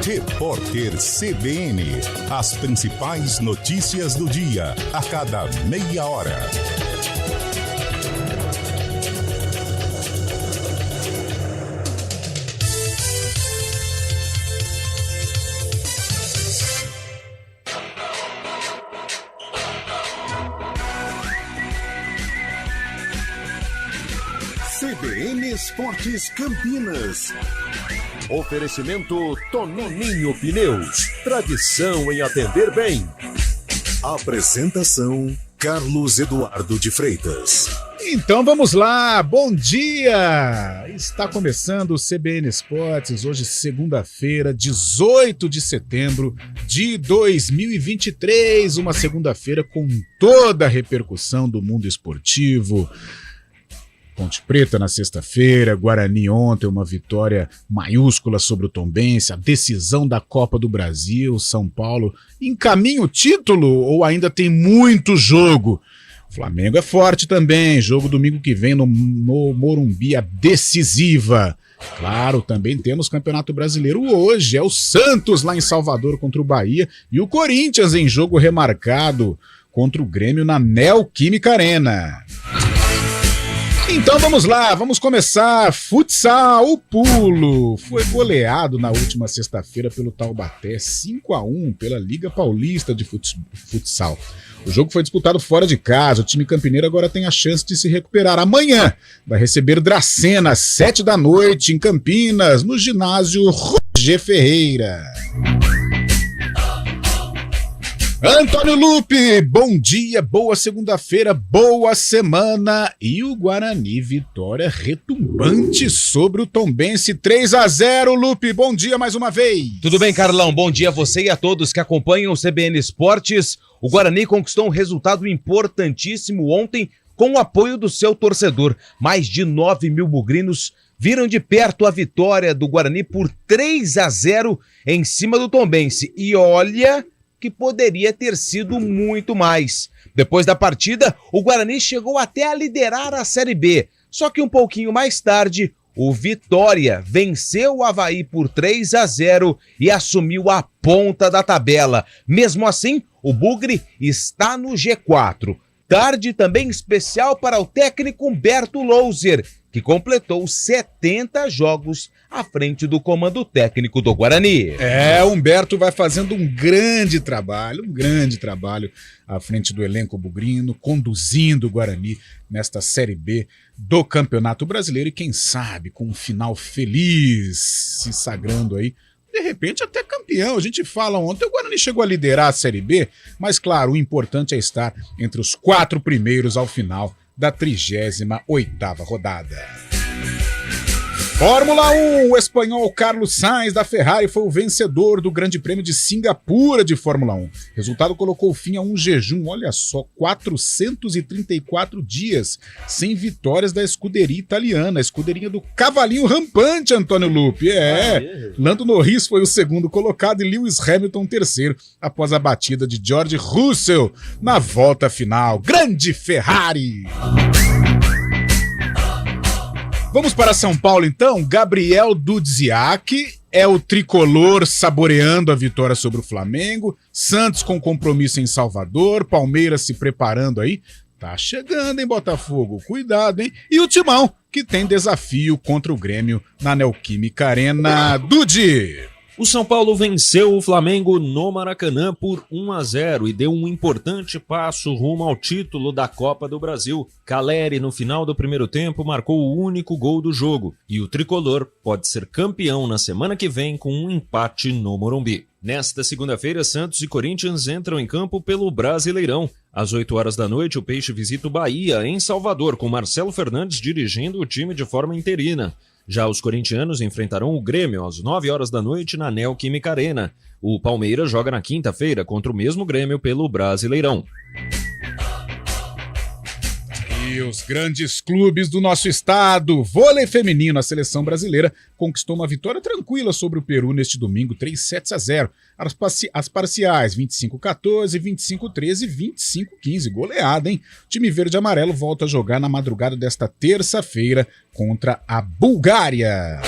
Repórter CBN. As principais notícias do dia, a cada meia hora. CBN Esportes Campinas. Oferecimento Toninho Pneus. Tradição em atender bem. Apresentação Carlos Eduardo de Freitas. Então vamos lá, bom dia! Está começando o CBN Esportes, hoje segunda-feira, 18 de setembro de 2023, uma segunda-feira com toda a repercussão do mundo esportivo. Ponte Preta na sexta-feira, Guarani ontem, uma vitória maiúscula sobre o Tombense, a decisão da Copa do Brasil, São Paulo encaminha o título ou ainda tem muito jogo? O Flamengo é forte também, jogo domingo que vem no Morumbi, a decisiva. Claro, também temos Campeonato Brasileiro hoje, é o Santos lá em Salvador contra o Bahia e o Corinthians em jogo remarcado contra o Grêmio na Neoquímica Arena. Então vamos lá, vamos começar. Futsal, o Pulo foi goleado na última sexta-feira pelo Taubaté 5-1 pela Liga Paulista de Futsal. O jogo foi disputado fora de casa, o time campineiro agora tem a chance de se recuperar. Amanhã vai receber Dracena às 7 da noite em Campinas, no ginásio Roger Ferreira. Antônio Lupe, bom dia, boa segunda-feira, boa semana e o Guarani, vitória retumbante sobre o Tombense 3-0, Lupe, bom dia mais uma vez. Tudo bem, Carlão, bom dia a você e a todos que acompanham o CBN Esportes. O Guarani conquistou um resultado importantíssimo ontem com o apoio do seu torcedor. Mais de 9 mil bugrinos viram de perto a vitória do Guarani por 3-0 em cima do Tombense e olha que poderia ter sido muito mais. Depois da partida, o Guarani chegou até a liderar a Série B, só que um pouquinho mais tarde, o Vitória venceu o Avaí por 3-0 e assumiu a ponta da tabela. Mesmo assim, o Bugre está no G4. Tarde também especial para o técnico Humberto Louser, que completou 70 jogos à frente do comando técnico do Guarani. Humberto vai fazendo um grande trabalho à frente do elenco bugrino, conduzindo o Guarani nesta Série B do Campeonato Brasileiro e quem sabe com um final feliz se sagrando aí, de repente até campeão. A gente fala ontem, o Guarani chegou a liderar a Série B, mas claro, o importante é estar entre os 4 primeiros ao final da 38ª rodada. Fórmula 1, o espanhol Carlos Sainz da Ferrari foi o vencedor do Grande Prêmio de Singapura de Fórmula 1. O resultado colocou fim a um jejum, olha só, 434 dias sem vitórias da escuderia italiana, a escuderia do cavalinho rampante, Antônio Lupe. Lando Norris foi o segundo colocado e Lewis Hamilton terceiro, após a batida de George Russell na volta final. Grande Ferrari! Vamos para São Paulo então, Gabriel Dudziak é o tricolor saboreando a vitória sobre o Flamengo, Santos com compromisso em Salvador, Palmeiras se preparando aí, tá chegando em Botafogo, cuidado hein, e o Timão que tem desafio contra o Grêmio na Neoquímica Arena. Dudi! O São Paulo venceu o Flamengo no Maracanã por 1-0 e deu um importante passo rumo ao título da Copa do Brasil. Caleri, no final do primeiro tempo, marcou o único gol do jogo e o tricolor pode ser campeão na semana que vem com um empate no Morumbi. Nesta segunda-feira, Santos e Corinthians entram em campo pelo Brasileirão. Às 8 horas da noite, o Peixe visita o Bahia, em Salvador, com Marcelo Fernandes dirigindo o time de forma interina. Já os corintianos enfrentarão o Grêmio às 9 horas da noite na Neoquímica Arena. O Palmeiras joga na quinta-feira contra o mesmo Grêmio pelo Brasileirão. E os grandes clubes do nosso estado, vôlei feminino, a seleção brasileira conquistou uma vitória tranquila sobre o Peru neste domingo, 3-0. As parciais 25-14, 25-13 e 25-15, goleada, hein? O time verde e amarelo volta a jogar na madrugada desta terça-feira contra a Bulgária.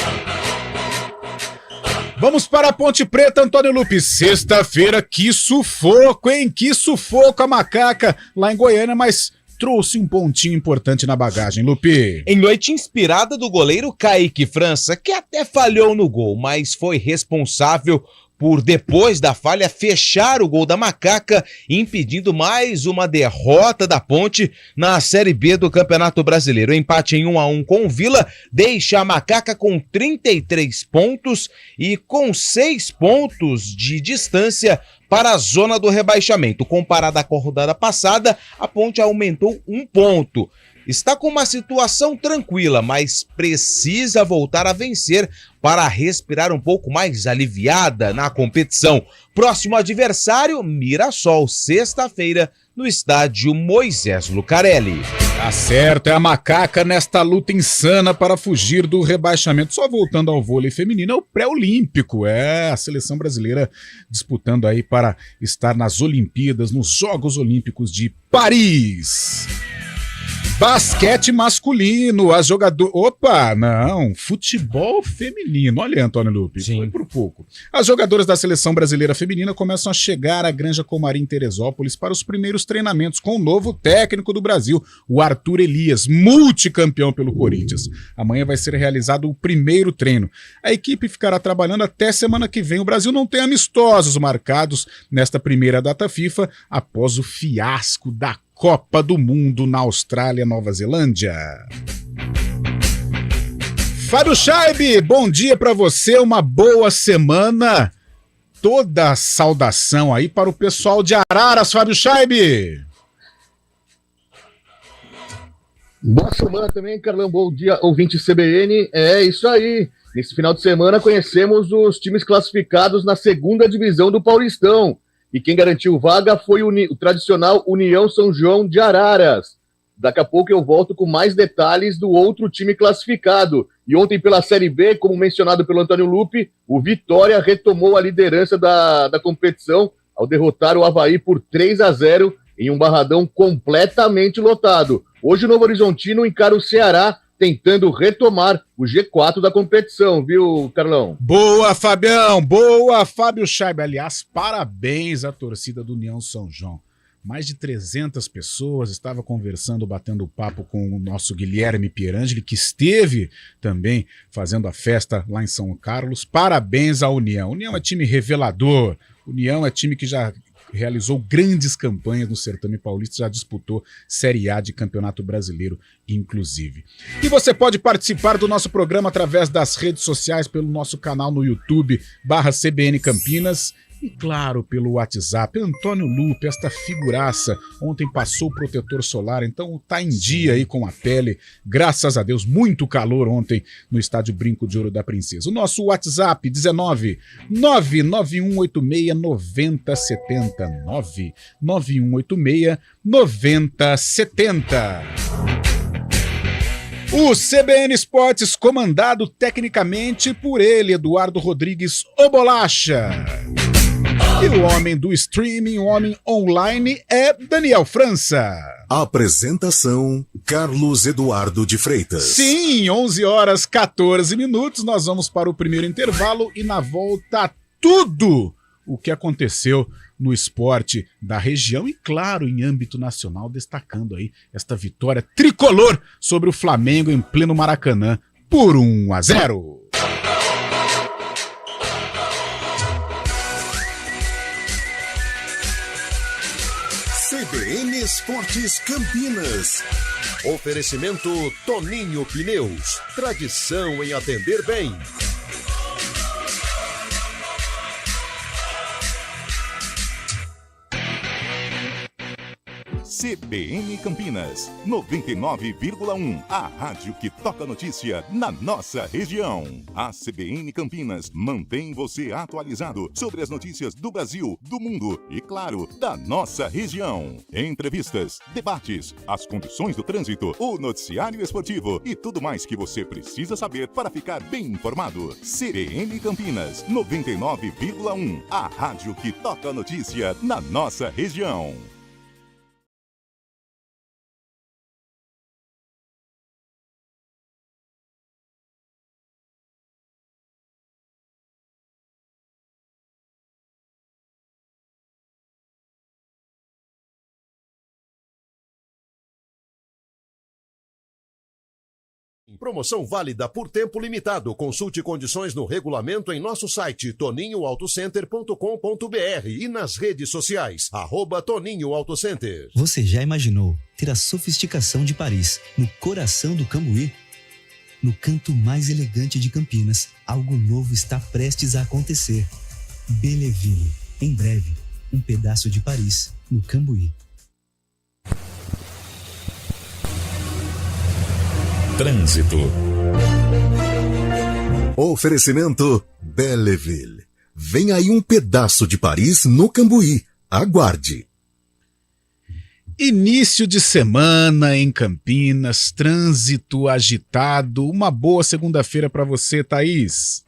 Vamos para a Ponte Preta, Antônio Lupe. Sexta-feira, que sufoco, hein? Que sufoco a macaca lá em Goiânia, mas trouxe um pontinho importante na bagagem, Lupe. Em noite inspirada do goleiro Kaique França, que até falhou no gol, mas foi responsável por, depois da falha, fechar o gol da macaca, impedindo mais uma derrota da Ponte na Série B do Campeonato Brasileiro. O empate em 1-1 com o Vila deixa a macaca com 33 pontos e com 6 pontos de distância para a zona do rebaixamento. Comparada com a rodada passada, a Ponte aumentou 1 ponto. Está com uma situação tranquila, mas precisa voltar a vencer para respirar um pouco mais aliviada na competição. Próximo adversário, Mirassol, sexta-feira, no estádio Moisés Lucarelli. Tá certo, é a macaca nesta luta insana para fugir do rebaixamento. Só voltando ao vôlei feminino, é o pré-olímpico, é a seleção brasileira disputando aí para estar nas Olimpíadas, nos Jogos Olímpicos de Paris. Basquete masculino, as jogadoras... Opa, não, futebol feminino. Olha aí, Antônio Lupe, Sim. Foi por pouco. As jogadoras da seleção brasileira feminina começam a chegar à Granja Comari em Teresópolis para os primeiros treinamentos com o novo técnico do Brasil, o Arthur Elias, multicampeão pelo Corinthians. Amanhã vai ser realizado o primeiro treino. A equipe ficará trabalhando até semana que vem. O Brasil não tem amistosos marcados nesta primeira data FIFA após o fiasco da Copa do Mundo na Austrália e Nova Zelândia. Fábio Scheibe, bom dia para você, uma boa semana. Toda a saudação aí para o pessoal de Araras, Fábio Scheibe. Boa semana também, Carlão. Bom dia, ouvinte CBN. É isso aí. Nesse final de semana conhecemos os times classificados na segunda divisão do Paulistão. E quem garantiu vaga foi o tradicional União São João de Araras. Daqui a pouco eu volto com mais detalhes do outro time classificado. E ontem pela Série B, como mencionado pelo Antônio Lupe, o Vitória retomou a liderança da competição ao derrotar o Avaí por 3-0 em um Barradão completamente lotado. Hoje o Novo Horizontino encara o Ceará, tentando retomar o G4 da competição, viu, Carlão? Boa, Fabião! Boa, Fábio Scheibe. Aliás, parabéns à torcida do União São João. Mais de 300 pessoas, estava conversando, batendo papo com o nosso Guilherme Pierangeli, que esteve também fazendo a festa lá em São Carlos. Parabéns à União. União é time revelador. União é time que já realizou grandes campanhas no Certame Paulista, já disputou Série A de Campeonato Brasileiro, inclusive. E você pode participar do nosso programa através das redes sociais, pelo nosso canal no YouTube, /CBN Campinas, e claro, pelo WhatsApp. Antônio Lupe, esta figuraça, ontem passou o protetor solar, então tá em dia aí com a pele, graças a Deus, muito calor ontem no estádio Brinco de Ouro da Princesa. O nosso WhatsApp, 19 99186 9070, 99186 9070. O CBN Esportes, comandado tecnicamente por ele, Eduardo Rodrigues, o Bolacha. E o homem do streaming, o homem online, é Daniel França. Apresentação, Carlos Eduardo de Freitas. Sim, 11h14, nós vamos para o primeiro intervalo e na volta tudo o que aconteceu no esporte da região e, claro, em âmbito nacional, destacando aí esta vitória tricolor sobre o Flamengo em pleno Maracanã por 1-0. CBN Esportes Campinas. Oferecimento Toninho Pneus. Tradição em atender bem. CBN Campinas, 99,1. A rádio que toca notícia na nossa região. A CBN Campinas mantém você atualizado sobre as notícias do Brasil, do mundo e, claro, da nossa região. Entrevistas, debates, as condições do trânsito, o noticiário esportivo e tudo mais que você precisa saber para ficar bem informado. CBN Campinas, 99,1. A rádio que toca notícia na nossa região. Promoção válida por tempo limitado. Consulte condições no regulamento em nosso site toninhoautocenter.com.br e nas redes sociais, @Toninho Autocenter. Você já imaginou ter a sofisticação de Paris no coração do Cambuí? No canto mais elegante de Campinas, algo novo está prestes a acontecer. Belleville, em breve, um pedaço de Paris no Cambuí. Trânsito. Oferecimento Belleville. Vem aí um pedaço de Paris no Cambuí. Aguarde. Início de semana em Campinas, trânsito agitado. Uma boa segunda-feira para você, Thaís.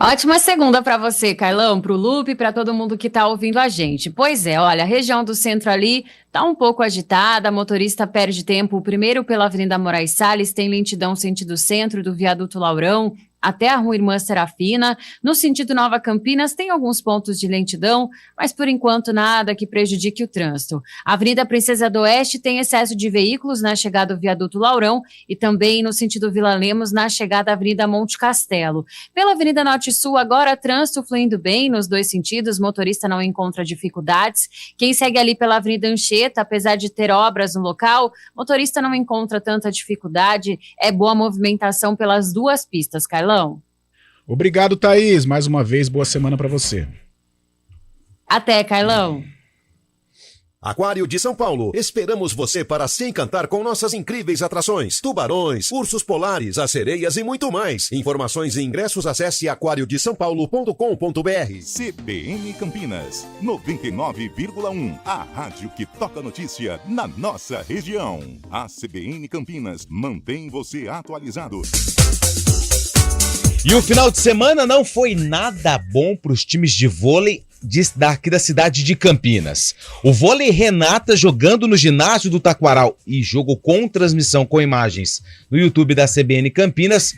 Ótima segunda para você, Carlão, para o Lupe e para todo mundo que está ouvindo a gente. Pois é, olha, a região do centro ali está um pouco agitada, a motorista perde tempo primeiro pela Avenida Moraes Salles, tem lentidão sentido centro do Viaduto Laurão até a Rua Irmã Serafina. No sentido Nova Campinas tem alguns pontos de lentidão, mas por enquanto nada que prejudique o trânsito. A Avenida Princesa do Oeste tem excesso de veículos na chegada do Viaduto Laurão e também no sentido Vila Lemos na chegada à Avenida Monte Castelo. Pela Avenida Norte Sul agora trânsito fluindo bem nos dois sentidos, motorista não encontra dificuldades. Quem segue ali pela Avenida Anchieta, apesar de ter obras no local, motorista não encontra tanta dificuldade, é boa movimentação pelas duas pistas, Carlão. Obrigado, Thaís. Mais uma vez, boa semana para você. Até, Carlão. Aquário de São Paulo. Esperamos você para se encantar com nossas incríveis atrações. Tubarões, ursos polares, as sereias e muito mais. Informações e ingressos acesse aquariodesaopaulo.com.br. CBN Campinas, 99,1. A rádio que toca notícia na nossa região. A CBN Campinas mantém você atualizado. E o final de semana não foi nada bom para os times de vôlei daqui da cidade de Campinas. O Vôlei Renata, jogando no ginásio do Taquaral e jogo com transmissão com imagens no YouTube da CBN Campinas,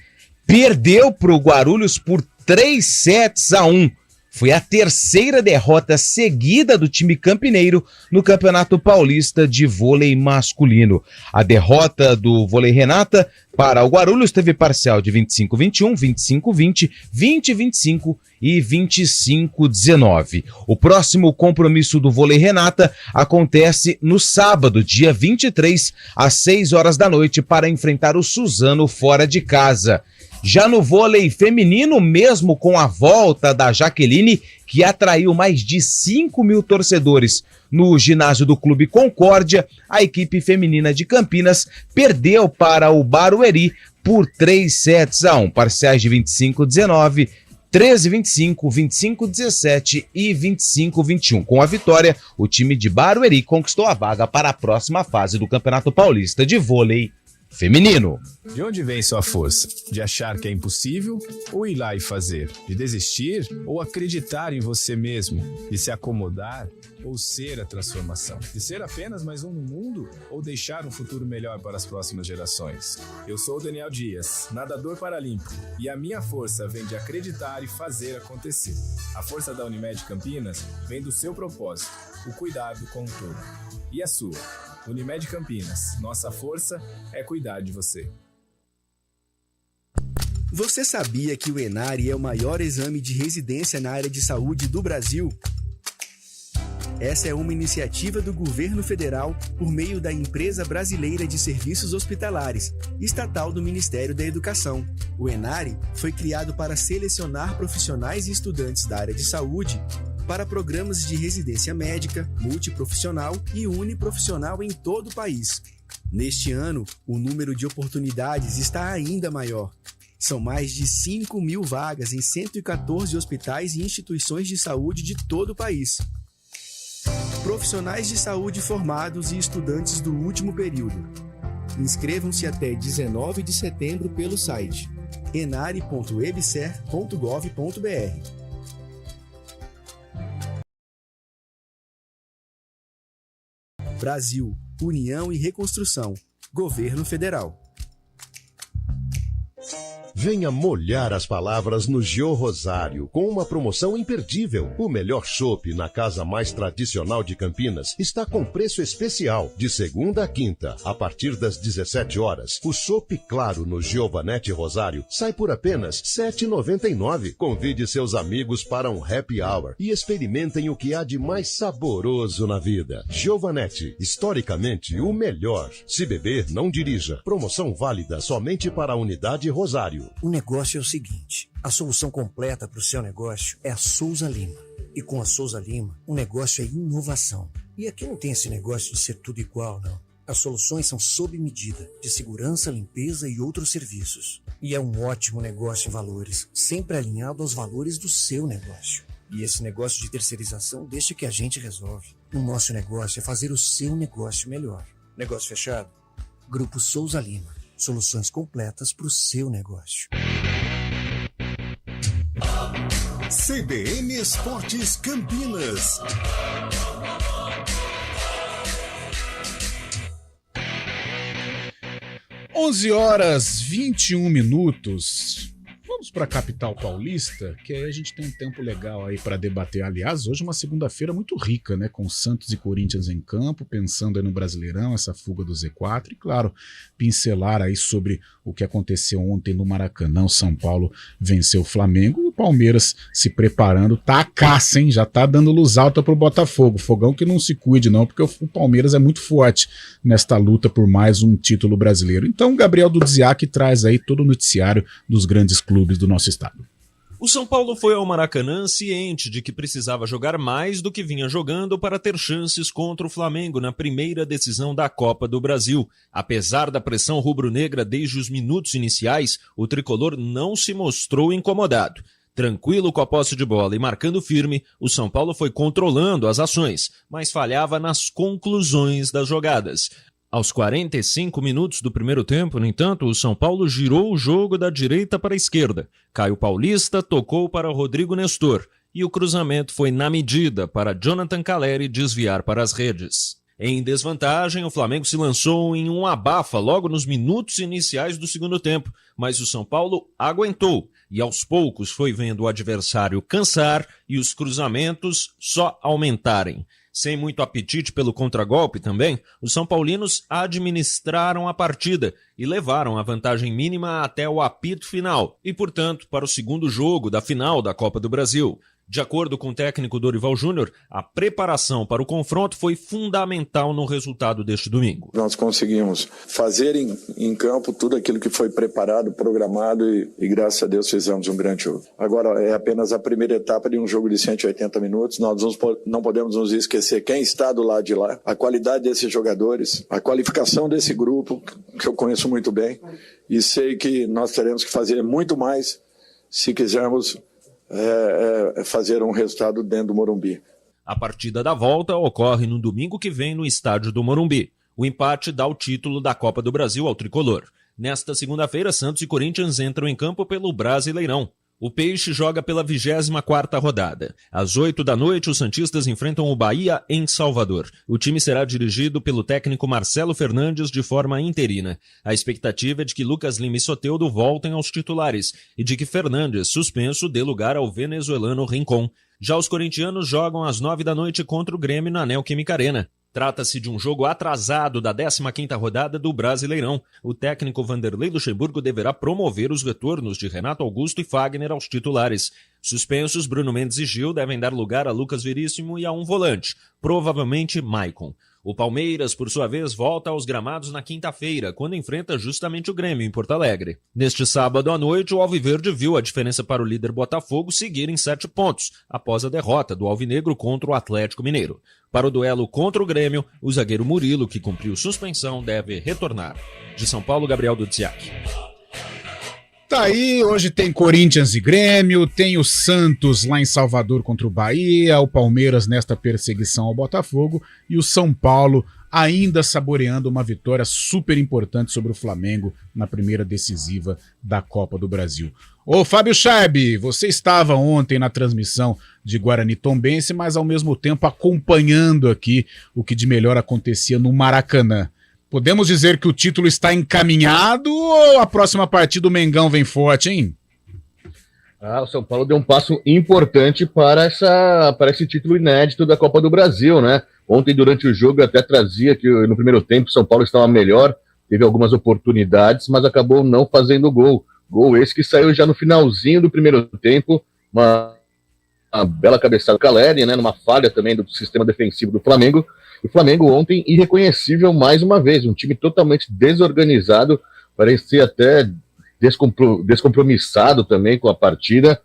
perdeu para o Guarulhos por 3-1. Foi a terceira derrota seguida do time campineiro no Campeonato Paulista de Vôlei Masculino. A derrota do Vôlei Renata para o Guarulhos teve parcial de 25-21, 25-20, 20-25 e 25-19. O próximo compromisso do Vôlei Renata acontece no sábado, dia 23, às 6 horas da noite, para enfrentar o Suzano fora de casa. Já no vôlei feminino, mesmo com a volta da Jaqueline, que atraiu mais de 5 mil torcedores no ginásio do Clube Concórdia, a equipe feminina de Campinas perdeu para o Barueri por 3-1, parciais de 25-19, 13-25, 25-17 e 25-21. Com a vitória, o time de Barueri conquistou a vaga para a próxima fase do Campeonato Paulista de Vôlei Feminino. De onde vem sua força? De achar que é impossível ou ir lá e fazer? De desistir ou acreditar em você mesmo? De se acomodar ou ser a transformação? De ser apenas mais um no mundo ou deixar um futuro melhor para as próximas gerações? Eu sou o Daniel Dias, nadador paralímpico, e a minha força vem de acreditar e fazer acontecer. A força da Unimed Campinas vem do seu propósito, o cuidado com o todo. E a sua? Unimed Campinas, nossa força é cuidar de você. Você sabia que o ENARI é o maior exame de residência na área de saúde do Brasil? Essa é uma iniciativa do governo federal por meio da Empresa Brasileira de Serviços Hospitalares, estatal do Ministério da Educação. O ENARI foi criado para selecionar profissionais e estudantes da área de saúde para programas de residência médica, multiprofissional e uniprofissional em todo o país. Neste ano, o número de oportunidades está ainda maior. São mais de 5 mil vagas em 114 hospitais e instituições de saúde de todo o país. Profissionais de saúde formados e estudantes do último período. Inscrevam-se até 19 de setembro pelo site enare.ebser.gov.br. Brasil, União e Reconstrução. Governo Federal. Venha molhar as palavras no Jô Rosário, com uma promoção imperdível. O melhor chopp na casa mais tradicional de Campinas está com preço especial, de segunda a quinta, a partir das 17 horas. O chopp claro no Giovanetti Rosário sai por apenas R$ 7,99. Convide seus amigos para um happy hour e experimentem o que há de mais saboroso na vida. Giovanetti, historicamente o melhor. Se beber, não dirija. Promoção válida somente para a unidade Rosário. O negócio é o seguinte, a solução completa para o seu negócio é a Souza Lima. E com a Souza Lima, o negócio é inovação. E aqui não tem esse negócio de ser tudo igual, não. As soluções são sob medida, de segurança, limpeza e outros serviços. E é um ótimo negócio em valores, sempre alinhado aos valores do seu negócio. E esse negócio de terceirização deixa que a gente resolve. O nosso negócio é fazer o seu negócio melhor. Negócio fechado? Grupo Souza Lima. Soluções completas para o seu negócio. CBN Esportes Campinas. Onze horas 21 minutos. Vamos para a capital paulista, que aí a gente tem um tempo legal aí para debater. Aliás, hoje é uma segunda-feira muito rica, né? Com Santos e Corinthians em campo, pensando aí no Brasileirão, essa fuga do Z4 e, claro, pincelar aí sobre o que aconteceu ontem no Maracanã. O São Paulo venceu o Flamengo e o Palmeiras se preparando. Tá a caça, hein? Já tá dando luz alta pro Botafogo. Fogão que não se cuide não, porque o Palmeiras é muito forte nesta luta por mais um título brasileiro. Então, Gabriel Dudziak traz aí todo o noticiário dos grandes clubes do nosso estado. O São Paulo foi ao Maracanã ciente de que precisava jogar mais do que vinha jogando para ter chances contra o Flamengo na primeira decisão da Copa do Brasil. Apesar da pressão rubro-negra desde os minutos iniciais, o tricolor não se mostrou incomodado. Tranquilo com a posse de bola e marcando firme, o São Paulo foi controlando as ações, mas falhava nas conclusões das jogadas. Aos 45 minutos do primeiro tempo, no entanto, o São Paulo girou o jogo da direita para a esquerda. Caio Paulista tocou para Rodrigo Nestor e o cruzamento foi na medida para Jonathan Calleri desviar para as redes. Em desvantagem, o Flamengo se lançou em um abafa logo nos minutos iniciais do segundo tempo, mas o São Paulo aguentou e aos poucos foi vendo o adversário cansar e os cruzamentos só aumentarem. Sem muito apetite pelo contragolpe também, os são paulinos administraram a partida e levaram a vantagem mínima até o apito final e, portanto, para o segundo jogo da final da Copa do Brasil. De acordo com o técnico Dorival Júnior, a preparação para o confronto foi fundamental no resultado deste domingo. Nós conseguimos fazer em campo tudo aquilo que foi preparado, programado e graças a Deus fizemos um grande jogo. Agora é apenas a primeira etapa de um jogo de 180 minutos, nós não podemos nos esquecer quem está do lado de lá, a qualidade desses jogadores, a qualificação desse grupo, que eu conheço muito bem, e sei que nós teremos que fazer muito mais se quisermos fazer um resultado dentro do Morumbi. A partida da volta ocorre no domingo que vem no estádio do Morumbi. O empate dá o título da Copa do Brasil ao tricolor. Nesta segunda-feira, Santos e Corinthians entram em campo pelo Brasileirão. O Peixe joga pela 24ª rodada. Às 8 da noite, os santistas enfrentam o Bahia em Salvador. O time será dirigido pelo técnico Marcelo Fernandes de forma interina. A expectativa é de que Lucas Lima e Soteldo voltem aos titulares e de que Fernandes, suspenso, dê lugar ao venezuelano Rincon. Já os corintianos jogam às 9 da noite contra o Grêmio na Neoquímica Arena. Trata-se de um jogo atrasado da 15ª rodada do Brasileirão. O técnico Vanderlei Luxemburgo deverá promover os retornos de Renato Augusto e Fagner aos titulares. Suspensos, Bruno Mendes e Gil devem dar lugar a Lucas Veríssimo e a um volante, provavelmente Maicon. O Palmeiras, por sua vez, volta aos gramados na quinta-feira, quando enfrenta justamente o Grêmio em Porto Alegre. Neste sábado à noite, o Alviverde viu a diferença para o líder Botafogo seguir em 7 pontos, após a derrota do Alvinegro contra o Atlético Mineiro. Para o duelo contra o Grêmio, o zagueiro Murilo, que cumpriu suspensão, deve retornar. De São Paulo, Gabriel Dudziak. Tá aí, hoje tem Corinthians e Grêmio, tem o Santos lá em Salvador contra o Bahia, o Palmeiras nesta perseguição ao Botafogo e o São Paulo ainda saboreando uma vitória super importante sobre o Flamengo na primeira decisiva da Copa do Brasil. Ô Fábio Chaib, você estava ontem na transmissão de Guarani Tombense, mas ao mesmo tempo acompanhando aqui o que de melhor acontecia no Maracanã. Podemos dizer que o título está encaminhado ou a próxima partida do Mengão vem forte, hein? O São Paulo deu um passo importante para esse título inédito da Copa do Brasil, né? Ontem, durante o jogo, eu até trazia que no primeiro tempo o São Paulo estava melhor, teve algumas oportunidades, mas acabou não fazendo gol. Gol esse que saiu já no finalzinho do primeiro tempo, uma bela cabeçada do Caleri, né? Numa falha também do sistema defensivo do Flamengo. E o Flamengo ontem irreconhecível mais uma vez, um time totalmente desorganizado, parecia até descompromissado também com a partida.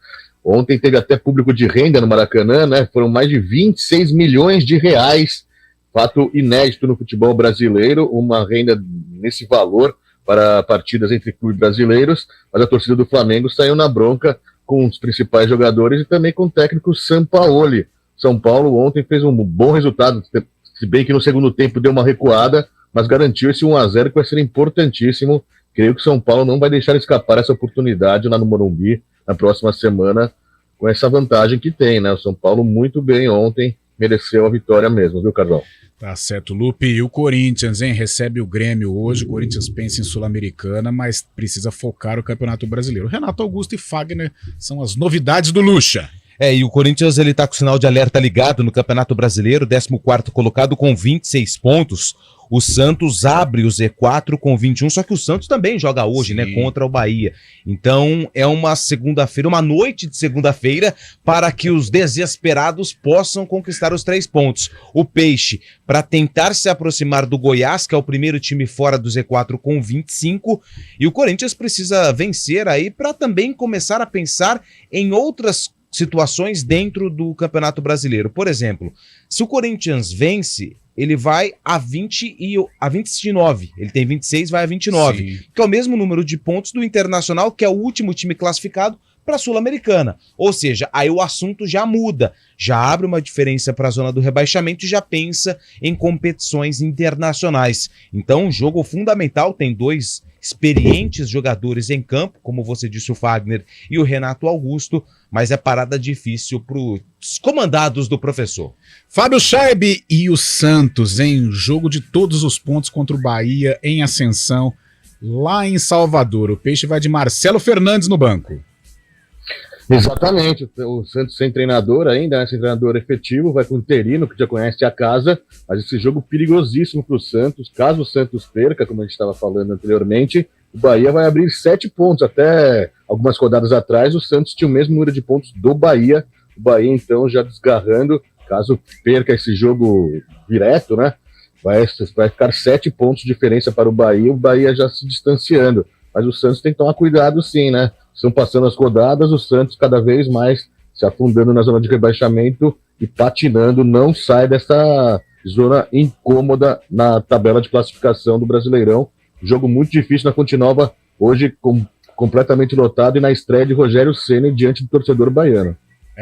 Ontem teve até público de renda no Maracanã, né? Foram mais de 26 milhões de reais, fato inédito no futebol brasileiro, uma renda nesse valor para partidas entre clubes brasileiros, mas a torcida do Flamengo saiu na bronca com os principais jogadores e também com o técnico Sampaoli. São Paulo ontem fez um bom resultado, se bem que no segundo tempo deu uma recuada, mas garantiu esse 1-0 que vai ser importantíssimo. Creio que o São Paulo não vai deixar escapar essa oportunidade lá no Morumbi na próxima semana, com essa vantagem que tem, né? O São Paulo muito bem ontem, mereceu a vitória mesmo, viu, Carlão? Tá certo, Lupe. E o Corinthians, hein? Recebe o Grêmio hoje. O Corinthians pensa em Sul-Americana, mas precisa focar o Campeonato Brasileiro. Renato Augusto e Fagner são as novidades do Lucha. E o Corinthians ele tá com o sinal de alerta ligado no Campeonato Brasileiro, 14º colocado com 26 pontos. O Santos abre o Z4 com 21, só que o Santos também joga hoje, né, contra o Bahia. Então é uma segunda-feira, uma noite de segunda-feira para que os desesperados possam conquistar os 3 pontos. O Peixe, para tentar se aproximar do Goiás, que é o primeiro time fora do Z4 com 25, e o Corinthians precisa vencer aí para também começar a pensar em outras situações dentro do Campeonato Brasileiro. Por exemplo, se o Corinthians vence, ele vai a 29. Ele tem 26, vai a 29. Sim. Que é o mesmo número de pontos do Internacional, que é o último time classificado para a Sul-Americana. Ou seja, aí o assunto já muda. Já abre uma diferença para a zona do rebaixamento e já pensa em competições internacionais. Então, um jogo fundamental, tem 2 experientes jogadores em campo, como você disse, o Fagner e o Renato Augusto, mas é parada difícil para os comandados do professor. Fábio Chaib e o Santos, em jogo de todos os pontos contra o Bahia em ascensão, lá em Salvador. O Peixe vai de Marcelo Fernandes no banco. Exatamente, o Santos sem treinador ainda, né, sem treinador efetivo, vai com o Terino, que já conhece a casa, mas esse jogo perigosíssimo para o Santos. Caso o Santos perca, como a gente estava falando anteriormente, o Bahia vai abrir 7 pontos. Até algumas rodadas atrás, o Santos tinha o mesmo número de pontos do Bahia. O Bahia, então, já desgarrando, caso perca esse jogo direto, né, vai ficar 7 pontos de diferença para o Bahia já se distanciando. Mas o Santos tem que tomar cuidado sim, né? Estão passando as rodadas, o Santos cada vez mais se afundando na zona de rebaixamento e patinando, não sai dessa zona incômoda na tabela de classificação do Brasileirão. Jogo muito difícil na Fonte Nova, hoje completamente lotado e na estreia de Rogério Ceni diante do torcedor baiano.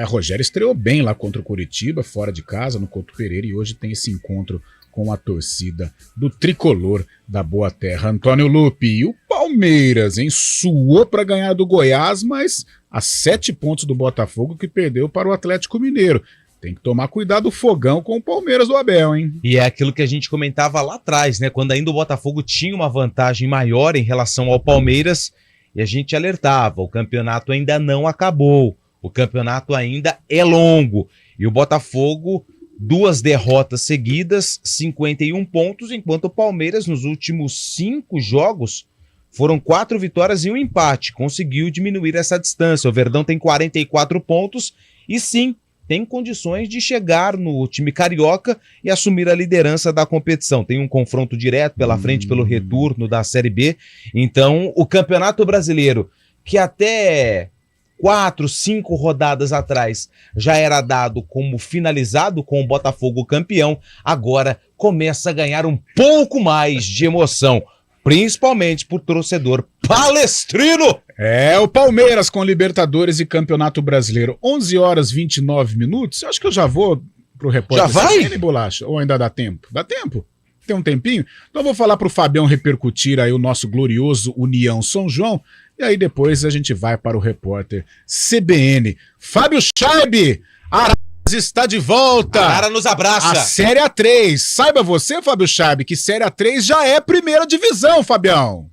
Rogério estreou bem lá contra o Coritiba, fora de casa, no Couto Pereira, e hoje tem esse encontro com a torcida do tricolor da Boa Terra. Antônio Lupe, e o Palmeiras, hein? Suou para ganhar do Goiás, mas a 7 pontos do Botafogo, que perdeu para o Atlético Mineiro. Tem que tomar cuidado o fogão com o Palmeiras do Abel, hein? E é aquilo que a gente comentava lá atrás, né? Quando ainda o Botafogo tinha uma vantagem maior em relação ao Palmeiras, e a gente alertava, o campeonato ainda não acabou, o campeonato ainda é longo, e o Botafogo, 2 derrotas seguidas, 51 pontos, enquanto o Palmeiras, nos últimos 5 jogos, foram 4 vitórias e 1 empate. Conseguiu diminuir essa distância. O Verdão tem 44 pontos e sim, tem condições de chegar no time carioca e assumir a liderança da competição. Tem um confronto direto pela frente pelo retorno da Série B. Então, o Campeonato Brasileiro, que até 4, 5 rodadas atrás já era dado como finalizado com o Botafogo campeão, agora começa a ganhar um pouco mais de emoção, principalmente por torcedor palestrino. O Palmeiras com Libertadores e Campeonato Brasileiro, 11h29. Acho que eu já vou pro repórter. Já vai? Bolacha, ou ainda dá tempo? Dá tempo? Tem um tempinho? Então eu vou falar pro Fabião repercutir aí o nosso glorioso União São João, e aí depois a gente vai para o repórter CBN. Fábio Chaib, Está de volta. Arara nos abraça. A Série A3. Saiba você, Fábio Chab, que Série A3 já é primeira divisão, Fabião.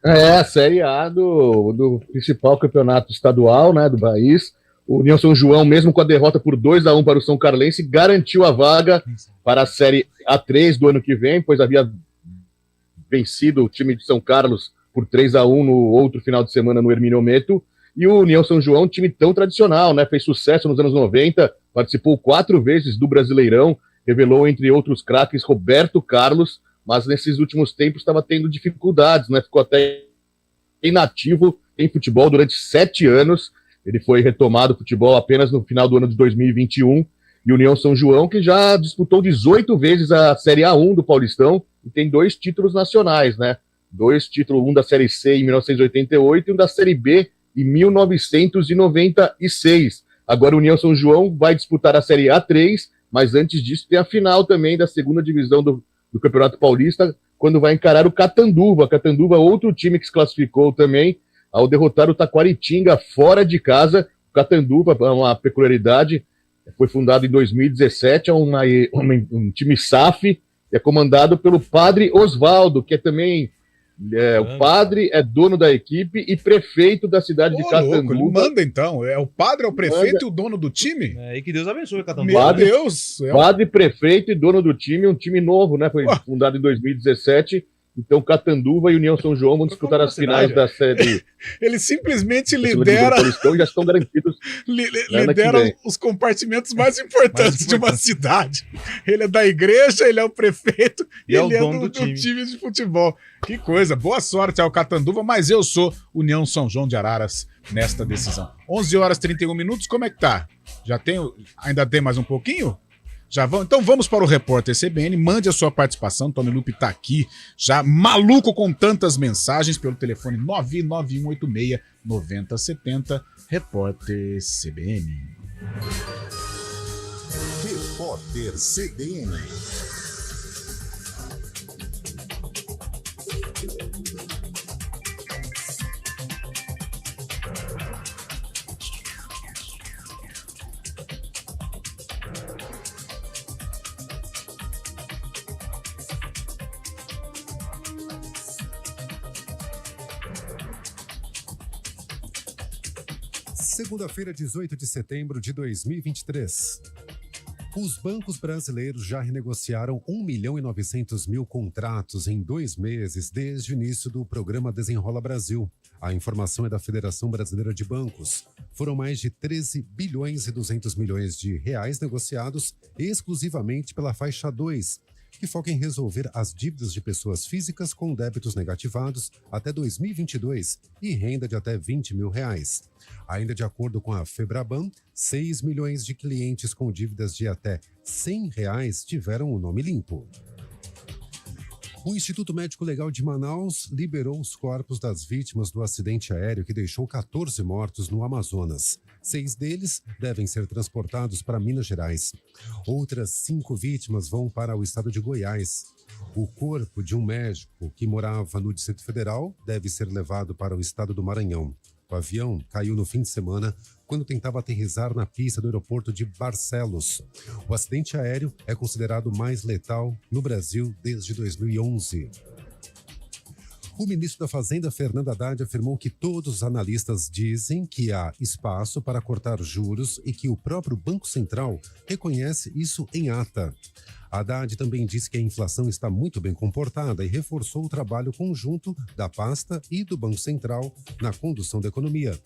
É, a Série A do principal campeonato estadual, né, do país. O União São João, mesmo com a derrota por 2-1 para o São Carlense, garantiu a vaga para a Série A3 do ano que vem, pois havia vencido o time de São Carlos por 3-1 no outro final de semana no Hermínio Meto. E o União São João, um time tão tradicional, né, fez sucesso nos anos 90, participou 4 vezes do Brasileirão, revelou, entre outros craques, Roberto Carlos, mas nesses últimos tempos estava tendo dificuldades, né, ficou até inativo em futebol durante 7 anos. Ele foi retomado o futebol apenas no final do ano de 2021, e o União São João, que já disputou 18 vezes a Série A1 do Paulistão, e tem 2 títulos nacionais, né, 2 títulos, um da Série C em 1988 e um da Série B em 1996. Agora o União São João vai disputar a Série A3, mas antes disso tem a final também da segunda divisão do Campeonato Paulista, quando vai encarar o Catanduva. Catanduva, outro time que se classificou também, ao derrotar o Taquaritinga fora de casa. O Catanduva, uma peculiaridade, foi fundado em 2017, é um time SAF, é comandado pelo Padre Osvaldo, que é também... o padre é dono da equipe e prefeito da cidade de Catanduva. Ele manda então, o padre é o prefeito e o dono do time? E que Deus abençoe o Catanduva. Meu Deus! Padre, prefeito e dono do time, um time novo, né? Foi fundado em 2017. Então Catanduva e União São João vão disputar as finais da série. Ele simplesmente lidera. Já estão garantidos. Lidera os compartimentos mais importantes de uma cidade. Ele é da igreja, ele é o prefeito e ele é do time de futebol. Que coisa, boa sorte ao Catanduva, mas eu sou União São João de Araras nesta decisão. 11h31, como é que tá? Ainda tem mais um pouquinho? Já vão? Então vamos para o Repórter CBN, mande a sua participação, Tony Lupe tá aqui, já maluco com tantas mensagens, pelo telefone 99186-9070, Repórter CBN. Repórter CBN. Segunda-feira, 18 de setembro de 2023. Os bancos brasileiros já renegociaram 1.900.000 contratos em 2 meses desde o início do programa Desenrola Brasil. A informação é da Federação Brasileira de Bancos. Foram mais de 13 bilhões e 200 milhões de reais negociados exclusivamente pela faixa 2, que foca em resolver as dívidas de pessoas físicas com débitos negativados até 2022 e renda de até R$20 mil. Ainda de acordo com a Febraban, 6 milhões de clientes com dívidas de até R$100 tiveram o nome limpo. O Instituto Médico Legal de Manaus liberou os corpos das vítimas do acidente aéreo que deixou 14 mortos no Amazonas. 6 deles devem ser transportados para Minas Gerais. Outras 5 vítimas vão para o estado de Goiás. O corpo de um médico que morava no Distrito Federal deve ser levado para o estado do Maranhão. O avião caiu no fim de semana quando tentava aterrissar na pista do aeroporto de Barcelos. O acidente aéreo é considerado o mais letal no Brasil desde 2011. O ministro da Fazenda, Fernando Haddad, afirmou que todos os analistas dizem que há espaço para cortar juros e que o próprio Banco Central reconhece isso em ata. Haddad também disse que a inflação está muito bem comportada e reforçou o trabalho conjunto da pasta e do Banco Central na condução da economia.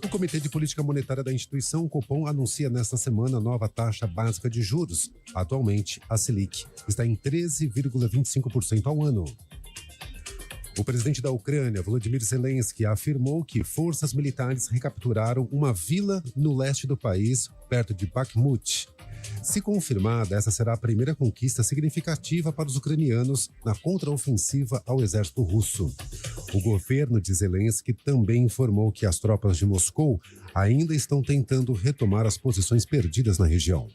O Comitê de Política Monetária da instituição, o Copom, anuncia nesta semana a nova taxa básica de juros. Atualmente, a Selic está em 13,25% ao ano. O presidente da Ucrânia, Volodymyr Zelensky, afirmou que forças militares recapturaram uma vila no leste do país, perto de Bakhmut. Se confirmada, essa será a primeira conquista significativa para os ucranianos na contraofensiva ao exército russo. O governo de Zelensky também informou que as tropas de Moscou ainda estão tentando retomar as posições perdidas na região.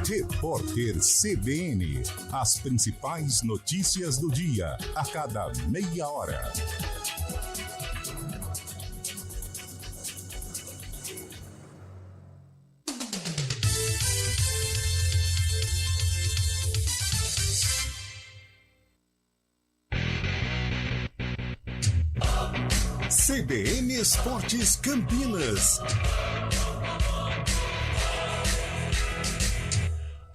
Repórter CBN. As principais notícias do dia, a cada meia hora. CBN Esportes Campinas.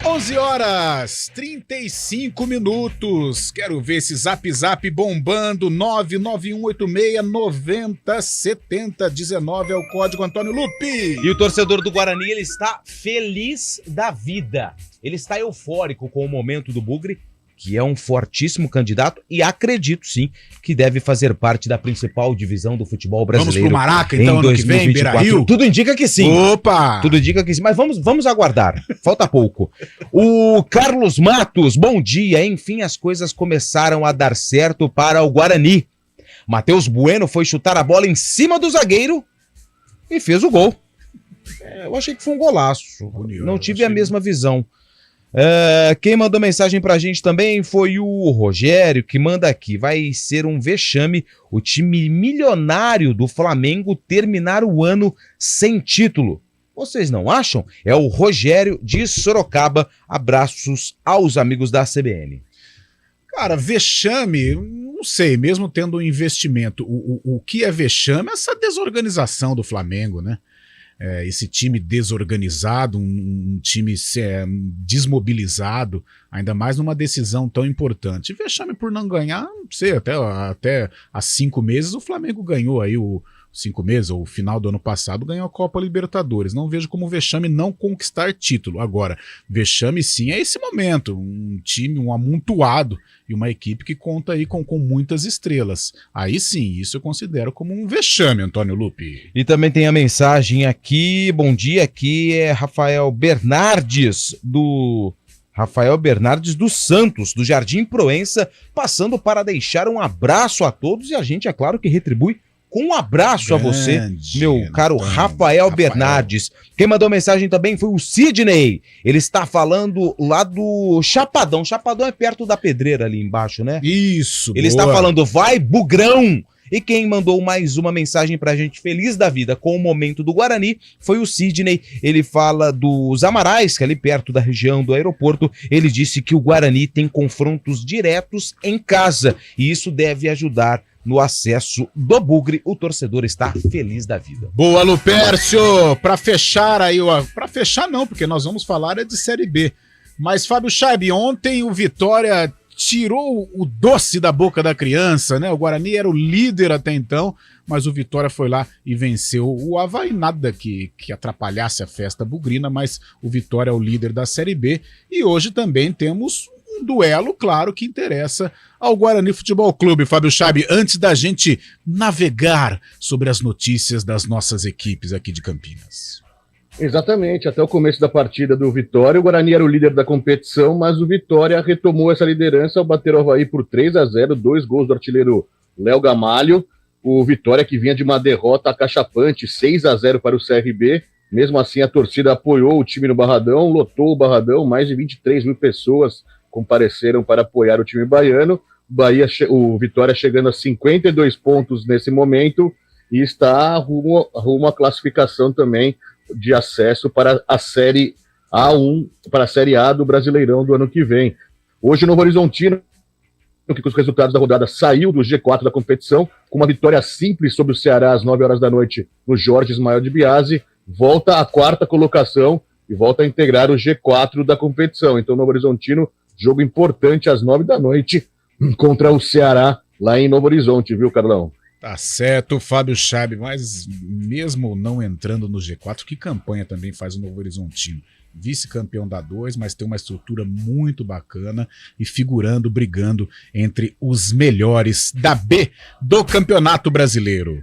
11h35. Quero ver esse zap bombando. 99186907019 é o código Antônio Lupi. E o torcedor do Guarani, ele está feliz da vida. Ele está eufórico com o momento do Bugre, que é um fortíssimo candidato e acredito sim que deve fazer parte da principal divisão do futebol brasileiro. Vamos pro Maraca então ano que vem, Beira-Rio? Tudo indica que sim. Opa! Tudo indica que sim, mas vamos aguardar. Falta pouco. O Carlos Matos, bom dia. Enfim, as coisas começaram a dar certo para o Guarani. Matheus Bueno foi chutar a bola em cima do zagueiro e fez o gol. Eu achei que foi um golaço. Não tive a mesma visão. Quem mandou mensagem pra gente também foi o Rogério, que manda aqui: vai ser um vexame o time milionário do Flamengo terminar o ano sem título. Vocês não acham? É o Rogério de Sorocaba. Abraços aos amigos da CBN. Cara, vexame, não sei, mesmo tendo um investimento, o que é vexame é essa desorganização do Flamengo, né? Esse time desorganizado, um time desmobilizado, ainda mais numa decisão tão importante. Vexame por não ganhar, não sei, até há 5 meses o Flamengo ganhou aí 5 meses, ou o final do ano passado, ganhou a Copa Libertadores. Não vejo como vexame não conquistar título. Agora, vexame sim é esse momento, um time, um amontoado e uma equipe que conta aí com muitas estrelas. Aí sim, isso eu considero como um vexame, Antônio Lupi. E também tem a mensagem aqui, bom dia, aqui é Rafael Bernardes dos Santos, do Jardim Proença, passando para deixar um abraço a todos e a gente, é claro, que retribui com um abraço a você, meu caro Rafael Bernardes. Quem mandou mensagem também foi o Sidney. Ele está falando lá do Chapadão. Chapadão é perto da Pedreira ali embaixo, né? Isso, ele está falando, vai Bugrão! E quem mandou mais uma mensagem pra gente, feliz da vida com o momento do Guarani, foi o Sidney. Ele fala dos Amarais, que é ali perto da região do aeroporto. Ele disse que o Guarani tem confrontos diretos em casa e isso deve ajudar no acesso do Bugre. O torcedor está feliz da vida. Boa, Lupércio! Para fechar aí, para fechar não, porque nós vamos falar de Série B. Mas, Fábio Chaib, ontem o Vitória tirou o doce da boca da criança, né? O Guarani era o líder até então, mas o Vitória foi lá e venceu o Avaí. Nada que atrapalhasse a festa bugrina, mas o Vitória é o líder da Série B. E hoje também temos um duelo, claro, que interessa ao Guarani Futebol Clube. Fábio Chaib, antes da gente navegar sobre as notícias das nossas equipes aqui de Campinas. Exatamente, até o começo da partida do Vitória, o Guarani era o líder da competição, mas o Vitória retomou essa liderança ao bater o Avaí por 3-0, 2 gols do artilheiro Léo Gamalho. O Vitória, que vinha de uma derrota acachapante, 6-0 para o CRB, mesmo assim a torcida apoiou o time no Barradão, lotou o Barradão, mais de 23 mil pessoas compareceram para apoiar o time baiano. O Vitória chegando a 52 pontos nesse momento e está rumo à classificação também de acesso para a Série A1, para a Série A do Brasileirão do ano que vem. Hoje o Novo Horizontino, que com os resultados da rodada saiu do G4 da competição, com uma vitória simples sobre o Ceará às 9 horas da noite no Jorge Ismael de Biasi, volta à 4ª colocação e volta a integrar o G4 da competição. Então, Novo Horizontino, jogo importante às 9 da noite contra o Ceará lá em Novo Horizonte, viu, Carlão? Tá certo, Fábio Chaib, mas mesmo não entrando no G4, que campanha também faz o Novo Horizontino? Vice-campeão da 2, mas tem uma estrutura muito bacana e figurando, brigando entre os melhores da B do Campeonato Brasileiro.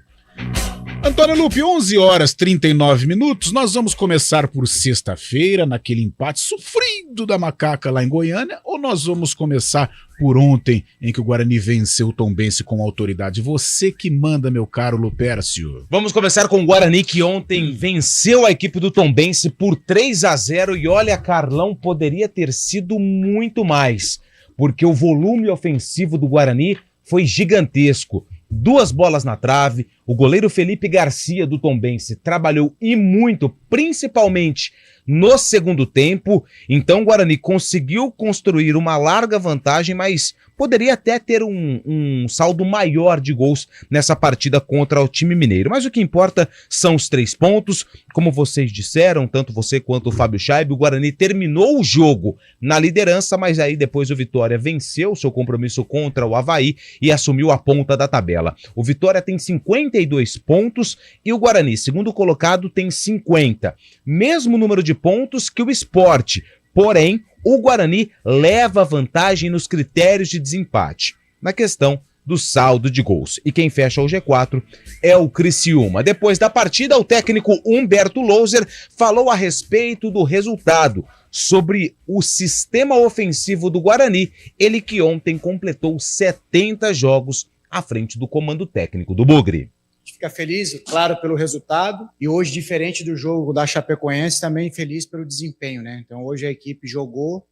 Antônio Lupi, 11h39, nós vamos começar por sexta-feira, naquele empate sofrido da Macaca lá em Goiânia, ou nós vamos começar por ontem, em que o Guarani venceu o Tombense com autoridade? Você que manda, meu caro Lupércio. Vamos começar com o Guarani, que ontem venceu a equipe do Tombense por 3-0, e olha, Carlão, poderia ter sido muito mais, porque o volume ofensivo do Guarani foi gigantesco. 2 bolas na trave, o goleiro Felipe Garcia do Tombense trabalhou e muito, principalmente no segundo tempo. Então o Guarani conseguiu construir uma larga vantagem, mas poderia até ter um saldo maior de gols nessa partida contra o time mineiro. Mas o que importa são os 3 pontos. Como vocês disseram, tanto você quanto o Fábio Scheib, o Guarani terminou o jogo na liderança, mas aí depois o Vitória venceu seu compromisso contra o Avaí e assumiu a ponta da tabela. O Vitória tem 52 pontos e o Guarani, segundo colocado, tem 50. Mesmo número de pontos que o Sport. Porém, o Guarani leva vantagem nos critérios de desempate, na questão do saldo de gols. E quem fecha o G4 é o Criciúma. Depois da partida, o técnico Humberto Louser falou a respeito do resultado, sobre o sistema ofensivo do Guarani, ele que ontem completou 70 jogos à frente do comando técnico do Bugre. A gente fica feliz, claro, pelo resultado, e hoje, diferente do jogo da Chapecoense, também feliz pelo desempenho, né? Então hoje a equipe jogou,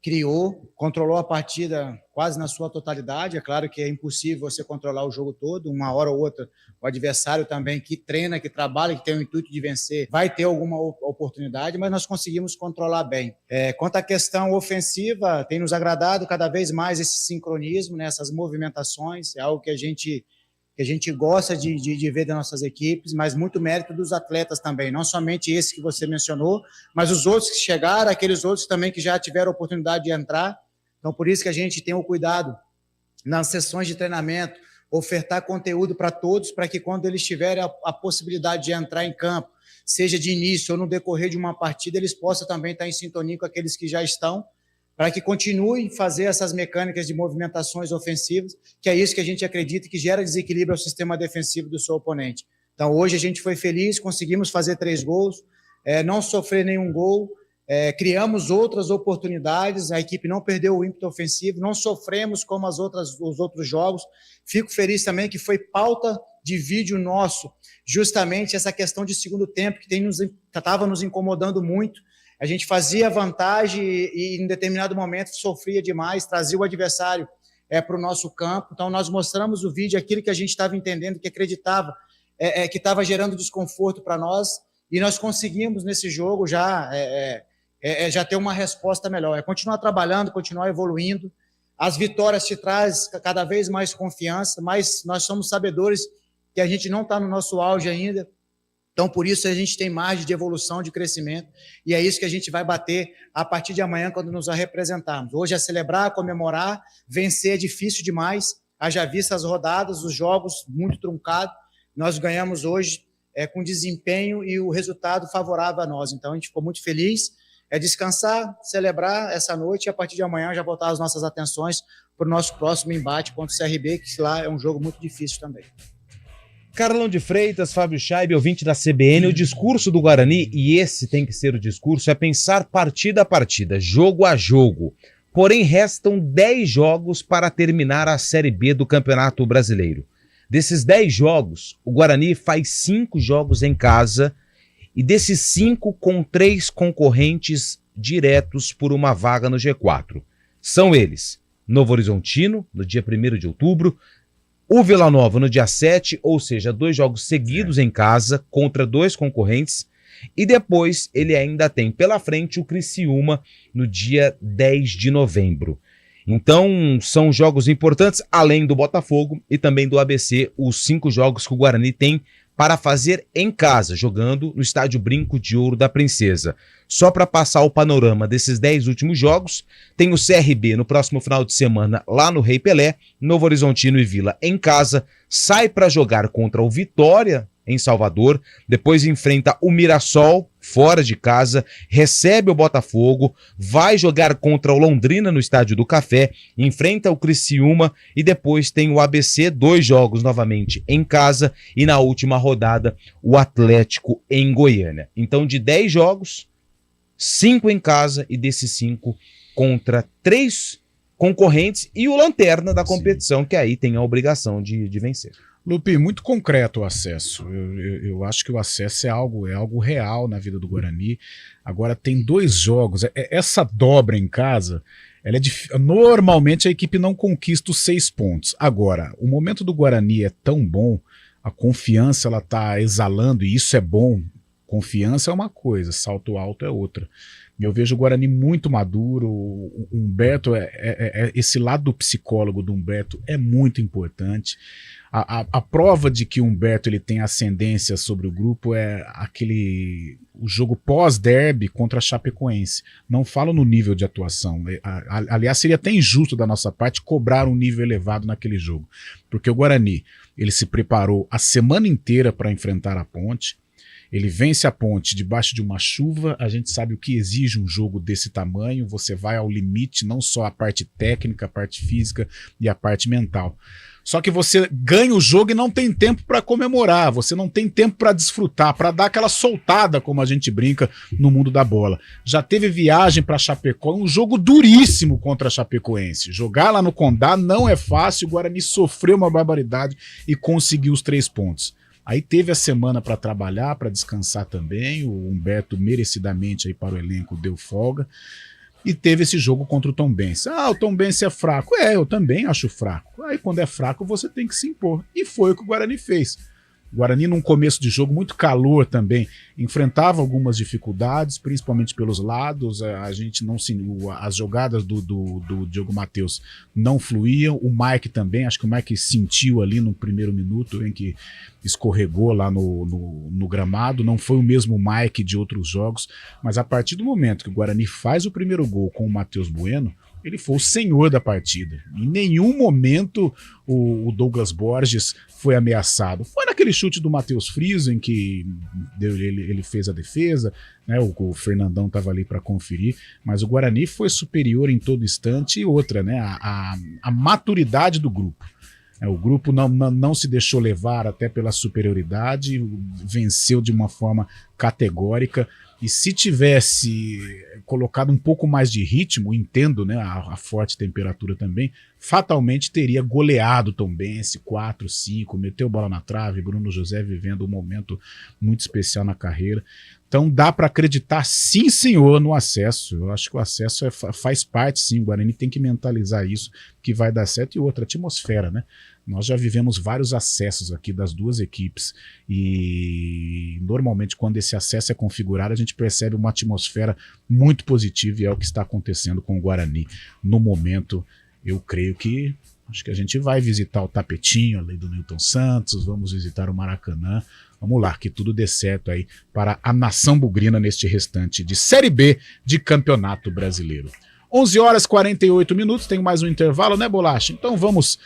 criou, controlou a partida quase na sua totalidade. É claro que é impossível você controlar o jogo todo, uma hora ou outra o adversário também que treina, que trabalha, que tem o intuito de vencer, vai ter alguma oportunidade, mas nós conseguimos controlar bem. Quanto à questão ofensiva, tem nos agradado cada vez mais esse sincronismo, né, essas movimentações, é algo que a gente gosta de ver das nossas equipes, mas muito mérito dos atletas também, não somente esse que você mencionou, mas os outros que chegaram, aqueles outros também que já tiveram a oportunidade de entrar. Então, por isso que a gente tem o cuidado nas sessões de treinamento, ofertar conteúdo para todos, para que quando eles tiverem a possibilidade de entrar em campo, seja de início ou no decorrer de uma partida, eles possam também estar em sintonia com aqueles que já estão, para que continuem a fazer essas mecânicas de movimentações ofensivas, que é isso que a gente acredita que gera desequilíbrio ao sistema defensivo do seu oponente. Então, hoje a gente foi feliz, conseguimos fazer 3 gols, não sofrer nenhum gol, criamos outras oportunidades, a equipe não perdeu o ímpeto ofensivo, não sofremos como os outros jogos. Fico feliz também que foi pauta de vídeo nosso, justamente essa questão de segundo tempo, que estava nos incomodando muito. A gente fazia vantagem e em determinado momento sofria demais, trazia o adversário para o nosso campo. Então, nós mostramos o vídeo, aquilo que a gente estava entendendo, que acreditava, que estava gerando desconforto para nós, e nós conseguimos nesse jogo já ter uma resposta melhor. É continuar trabalhando, continuar evoluindo. As vitórias te trazem cada vez mais confiança, mas nós somos sabedores que a gente não está no nosso auge ainda. Então, por isso, a gente tem margem de evolução, de crescimento, e é isso que a gente vai bater a partir de amanhã, quando nos representarmos. Hoje é celebrar, comemorar, vencer é difícil demais, haja vista as rodadas, os jogos muito truncados. Nós ganhamos hoje com desempenho e o resultado favorável a nós. Então, a gente ficou muito feliz. Descansar, celebrar essa noite e a partir de amanhã já voltar as nossas atenções para o nosso próximo embate contra o CRB, que lá é um jogo muito difícil também. Carlão de Freitas, Fábio Scheib, ouvinte da CBN, o discurso do Guarani, e esse tem que ser o discurso, é pensar partida a partida, jogo a jogo. Porém, restam 10 jogos para terminar a Série B do Campeonato Brasileiro. Desses 10 jogos, o Guarani faz 5 jogos em casa, e desses 5 com 3 concorrentes diretos por uma vaga no G4. São eles: Novo Horizontino, no dia 1º de outubro, o Vila Nova no dia 7, ou seja, 2 jogos seguidos em casa contra 2 concorrentes, e depois ele ainda tem pela frente o Criciúma no dia 10 de novembro. Então são jogos importantes, além do Botafogo e também do ABC, os 5 jogos que o Guarani tem para fazer em casa, jogando no Estádio Brinco de Ouro da Princesa. Só para passar o panorama desses 10 últimos jogos, tem o CRB no próximo final de semana lá no Rei Pelé, Novo Horizontino e Vila em casa, sai para jogar contra o Vitória em Salvador, depois enfrenta o Mirassol fora de casa, recebe o Botafogo, vai jogar contra o Londrina no Estádio do Café, enfrenta o Criciúma e depois tem o ABC, 2 jogos novamente em casa e na última rodada o Atlético em Goiânia. Então de 10 jogos, 5 em casa e desses 5 contra 3 concorrentes e o lanterna da competição, que aí tem a obrigação de vencer. Lupe, muito concreto o acesso. Eu acho que o acesso é algo real na vida do Guarani. Agora tem 2 jogos. Essa dobra em casa, normalmente a equipe não conquista os 6 pontos. Agora, o momento do Guarani é tão bom, a confiança ela está exalando, e isso é bom. Confiança é uma coisa, salto alto é outra. Eu vejo o Guarani muito maduro, o Humberto, esse lado do psicólogo do Humberto é muito importante. A prova de que o Humberto ele tem ascendência sobre o grupo é o jogo pós-derby contra a Chapecoense. Não falo no nível de atuação. Aliás, seria até injusto da nossa parte cobrar um nível elevado naquele jogo. Porque o Guarani ele se preparou a semana inteira para enfrentar a Ponte. Ele vence a Ponte debaixo de uma chuva, a gente sabe o que exige um jogo desse tamanho, você vai ao limite, não só a parte técnica, a parte física e a parte mental. Só que você ganha o jogo e não tem tempo para comemorar, você não tem tempo para desfrutar, para dar aquela soltada, como a gente brinca no mundo da bola. Já teve viagem para Chapecó, um jogo duríssimo contra a Chapecoense. Jogar lá no Condá não é fácil, o Guarani sofreu uma barbaridade e conseguiu os 3 pontos. Aí teve a semana para trabalhar, para descansar também, o Humberto merecidamente aí para o elenco deu folga, e teve esse jogo contra o Tombense. O Tombense é fraco. Eu também acho fraco. Aí quando é fraco você tem que se impor, e foi o que o Guarani fez. O Guarani, num começo de jogo, muito calor também, enfrentava algumas dificuldades, principalmente pelos lados, as jogadas do Diogo Matheus não fluíam, o Mike também, acho que o Mike sentiu ali no primeiro minuto em que escorregou lá no gramado, não foi o mesmo Mike de outros jogos, mas a partir do momento que o Guarani faz o primeiro gol com o Matheus Bueno, ele foi o senhor da partida. Em nenhum momento o Douglas Borges foi ameaçado. Foi naquele chute do Matheus Friso, em que ele fez a defesa, né? O Fernandão estava ali para conferir, mas o Guarani foi superior em todo instante. E outra, né? A maturidade do grupo. O grupo não se deixou levar até pela superioridade, venceu de uma forma categórica. E se tivesse colocado um pouco mais de ritmo, entendo, né, a forte temperatura também, fatalmente teria goleado Tombense 4-5, meteu bola na trave, Bruno José vivendo um momento muito especial na carreira. Então dá para acreditar, sim senhor, no acesso. Eu acho que o acesso faz parte, sim, o Guarani tem que mentalizar isso, que vai dar certo. E outra, atmosfera, né? Nós já vivemos vários acessos aqui das duas equipes e normalmente quando esse acesso é configurado a gente percebe uma atmosfera muito positiva e é o que está acontecendo com o Guarani no momento. Eu creio que acho que a gente vai visitar o Tapetinho, ali do Newton Santos, vamos visitar o Maracanã. Vamos lá, que tudo dê certo aí para a nação bugrina neste restante de Série B de Campeonato Brasileiro. 11h48, tem mais um intervalo, né, Bolacha? Então vamos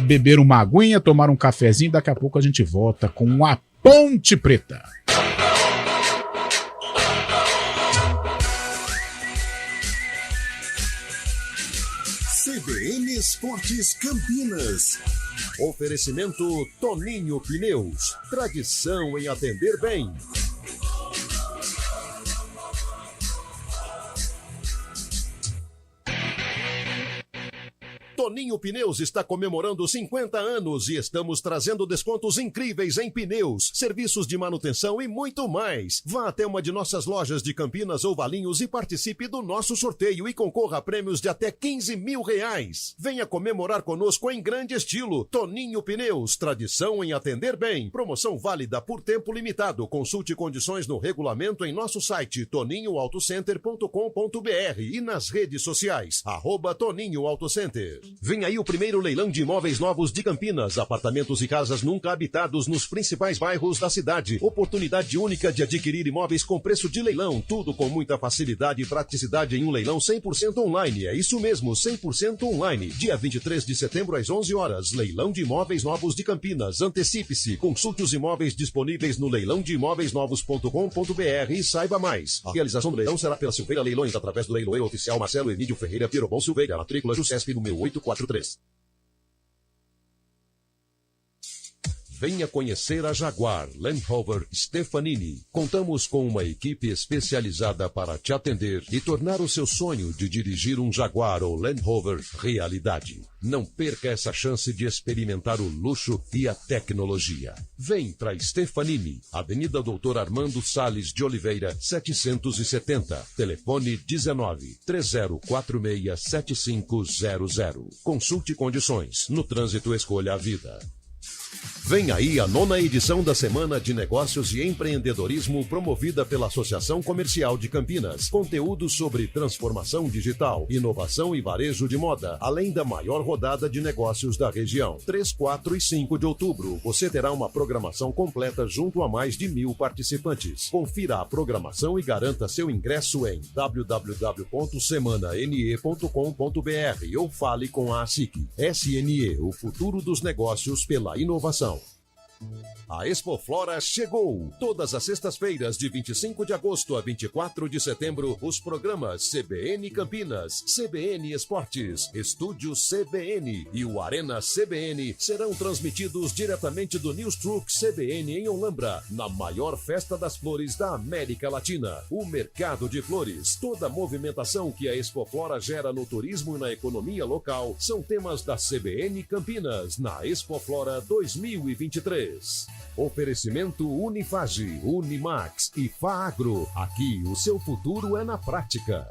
beber uma aguinha, tomar um cafezinho, daqui a pouco a gente volta com a Ponte Preta. CBN Esportes Campinas. Oferecimento Toninho Pneus. Tradição em atender bem. Toninho Pneus está comemorando 50 anos e estamos trazendo descontos incríveis em pneus, serviços de manutenção e muito mais. Vá até uma de nossas lojas de Campinas ou Valinhos e participe do nosso sorteio e concorra a prêmios de até R$15 mil. Venha comemorar conosco em grande estilo. Toninho Pneus, tradição em atender bem. Promoção válida por tempo limitado. Consulte condições no regulamento em nosso site toninhoautocenter.com.br e nas redes sociais, @ToninhoAutoCenter. Vem aí o primeiro leilão de imóveis novos de Campinas, apartamentos e casas nunca habitados nos principais bairros da cidade. Oportunidade única de adquirir imóveis com preço de leilão, tudo com muita facilidade e praticidade em um leilão 100% online. É isso mesmo, 100% online. Dia 23 de setembro às 11 horas, leilão de imóveis novos de Campinas. Antecipe-se, consulte os imóveis disponíveis no leilãodeimóveisnovos.com.br e saiba mais. A realização do leilão será pela Silveira Leilões, através do leiloeiro oficial Marcelo Emílio Ferreira Pirobon Silveira, matrícula Jusesp número 843. Venha conhecer a Jaguar Land Rover Stefanini. Contamos com uma equipe especializada para te atender e tornar o seu sonho de dirigir um Jaguar ou Land Rover realidade. Não perca essa chance de experimentar o luxo e a tecnologia. Vem para Stefanini, Avenida Doutor Armando Salles de Oliveira, 770. Telefone 19-3046-7500. Consulte condições. No trânsito, escolha a vida. Vem aí a 9ª edição da Semana de Negócios e Empreendedorismo promovida pela Associação Comercial de Campinas. Conteúdo sobre transformação digital, inovação e varejo de moda, além da maior rodada de negócios da região. 3, 4 e 5 de outubro, você terá uma programação completa junto a mais de 1.000 participantes. Confira a programação e garanta seu ingresso em www.semanane.com.br ou fale com a ASIC. SNE, o futuro dos negócios pela inovação. A Expoflora chegou! Todas as sextas-feiras, de 25 de agosto a 24 de setembro, os programas CBN Campinas, CBN Esportes, Estúdio CBN e o Arena CBN serão transmitidos diretamente do Newstruck CBN em Olambra, na maior festa das flores da América Latina, o Mercado de Flores. Toda a movimentação que a Expoflora gera no turismo e na economia local são temas da CBN Campinas, na Expoflora 2023. Oferecimento Unifage, Unimax e Faagro. Aqui o seu futuro é na prática.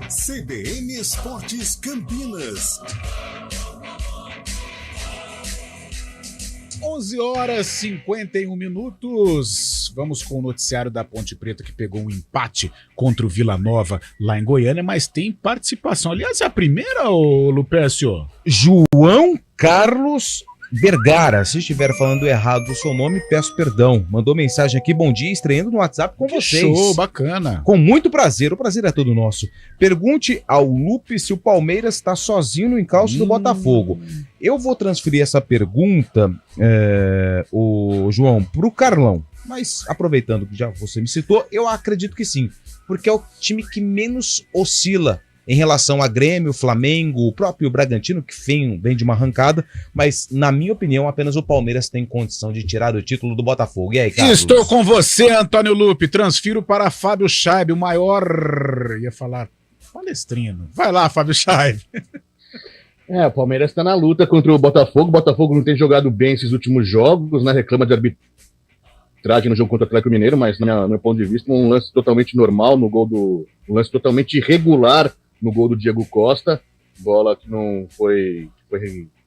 CBN Esportes Campinas. 11h51. Vamos com o noticiário da Ponte Preta, que pegou um empate contra o Vila Nova lá em Goiânia, mas tem participação. Aliás, é a primeira, ô Lupécio? João Carlos Vergara, se estiver falando errado o seu nome, peço perdão. Mandou mensagem aqui, bom dia, estreando no WhatsApp com vocês. Show, bacana. Com muito prazer, o prazer é todo nosso. Pergunte ao Lupe se o Palmeiras está sozinho no encalço do Botafogo. Eu vou transferir essa pergunta, o João, para o Carlão. Mas, aproveitando que já você me citou, eu acredito que sim. Porque é o time que menos oscila em relação a Grêmio, Flamengo, o próprio Bragantino, que vem de uma arrancada, mas, na minha opinião, apenas o Palmeiras tem condição de tirar o título do Botafogo. E aí, Carlos? Estou com você, Antônio Lupe. Transfiro para Fábio Scheib, o maior... ia falar palestrino. Vai lá, Fábio Scheib. O Palmeiras está na luta contra o Botafogo. O Botafogo não tem jogado bem esses últimos jogos, né? Reclama de arbitragem no jogo contra o Atlético Mineiro, mas, no meu ponto de vista, um lance totalmente normal no gol do... um lance totalmente irregular no gol do Diego Costa, bola que não foi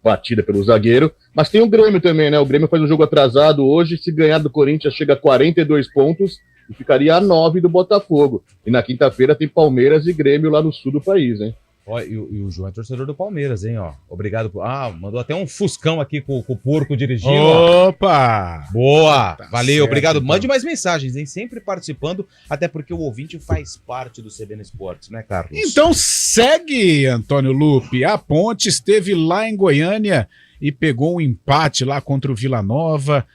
batida pelo zagueiro, mas tem o Grêmio também, né? O Grêmio faz um jogo atrasado hoje, se ganhar do Corinthians chega a 42 pontos e ficaria a 9 do Botafogo. E na quinta-feira tem Palmeiras e Grêmio lá no sul do país, hein? Ó, e o João é torcedor do Palmeiras, hein, ó. Obrigado. Mandou até um fuscão aqui com o porco dirigindo. Opa! Ó. Boa! Tá valeu, certo, obrigado. Então. Mande mais mensagens, hein? Sempre participando, até porque o ouvinte faz parte do CBN Esportes, né, Carlos? Então segue, Antônio Lupe. A Ponte esteve lá em Goiânia e pegou um empate lá contra o Vila Nova.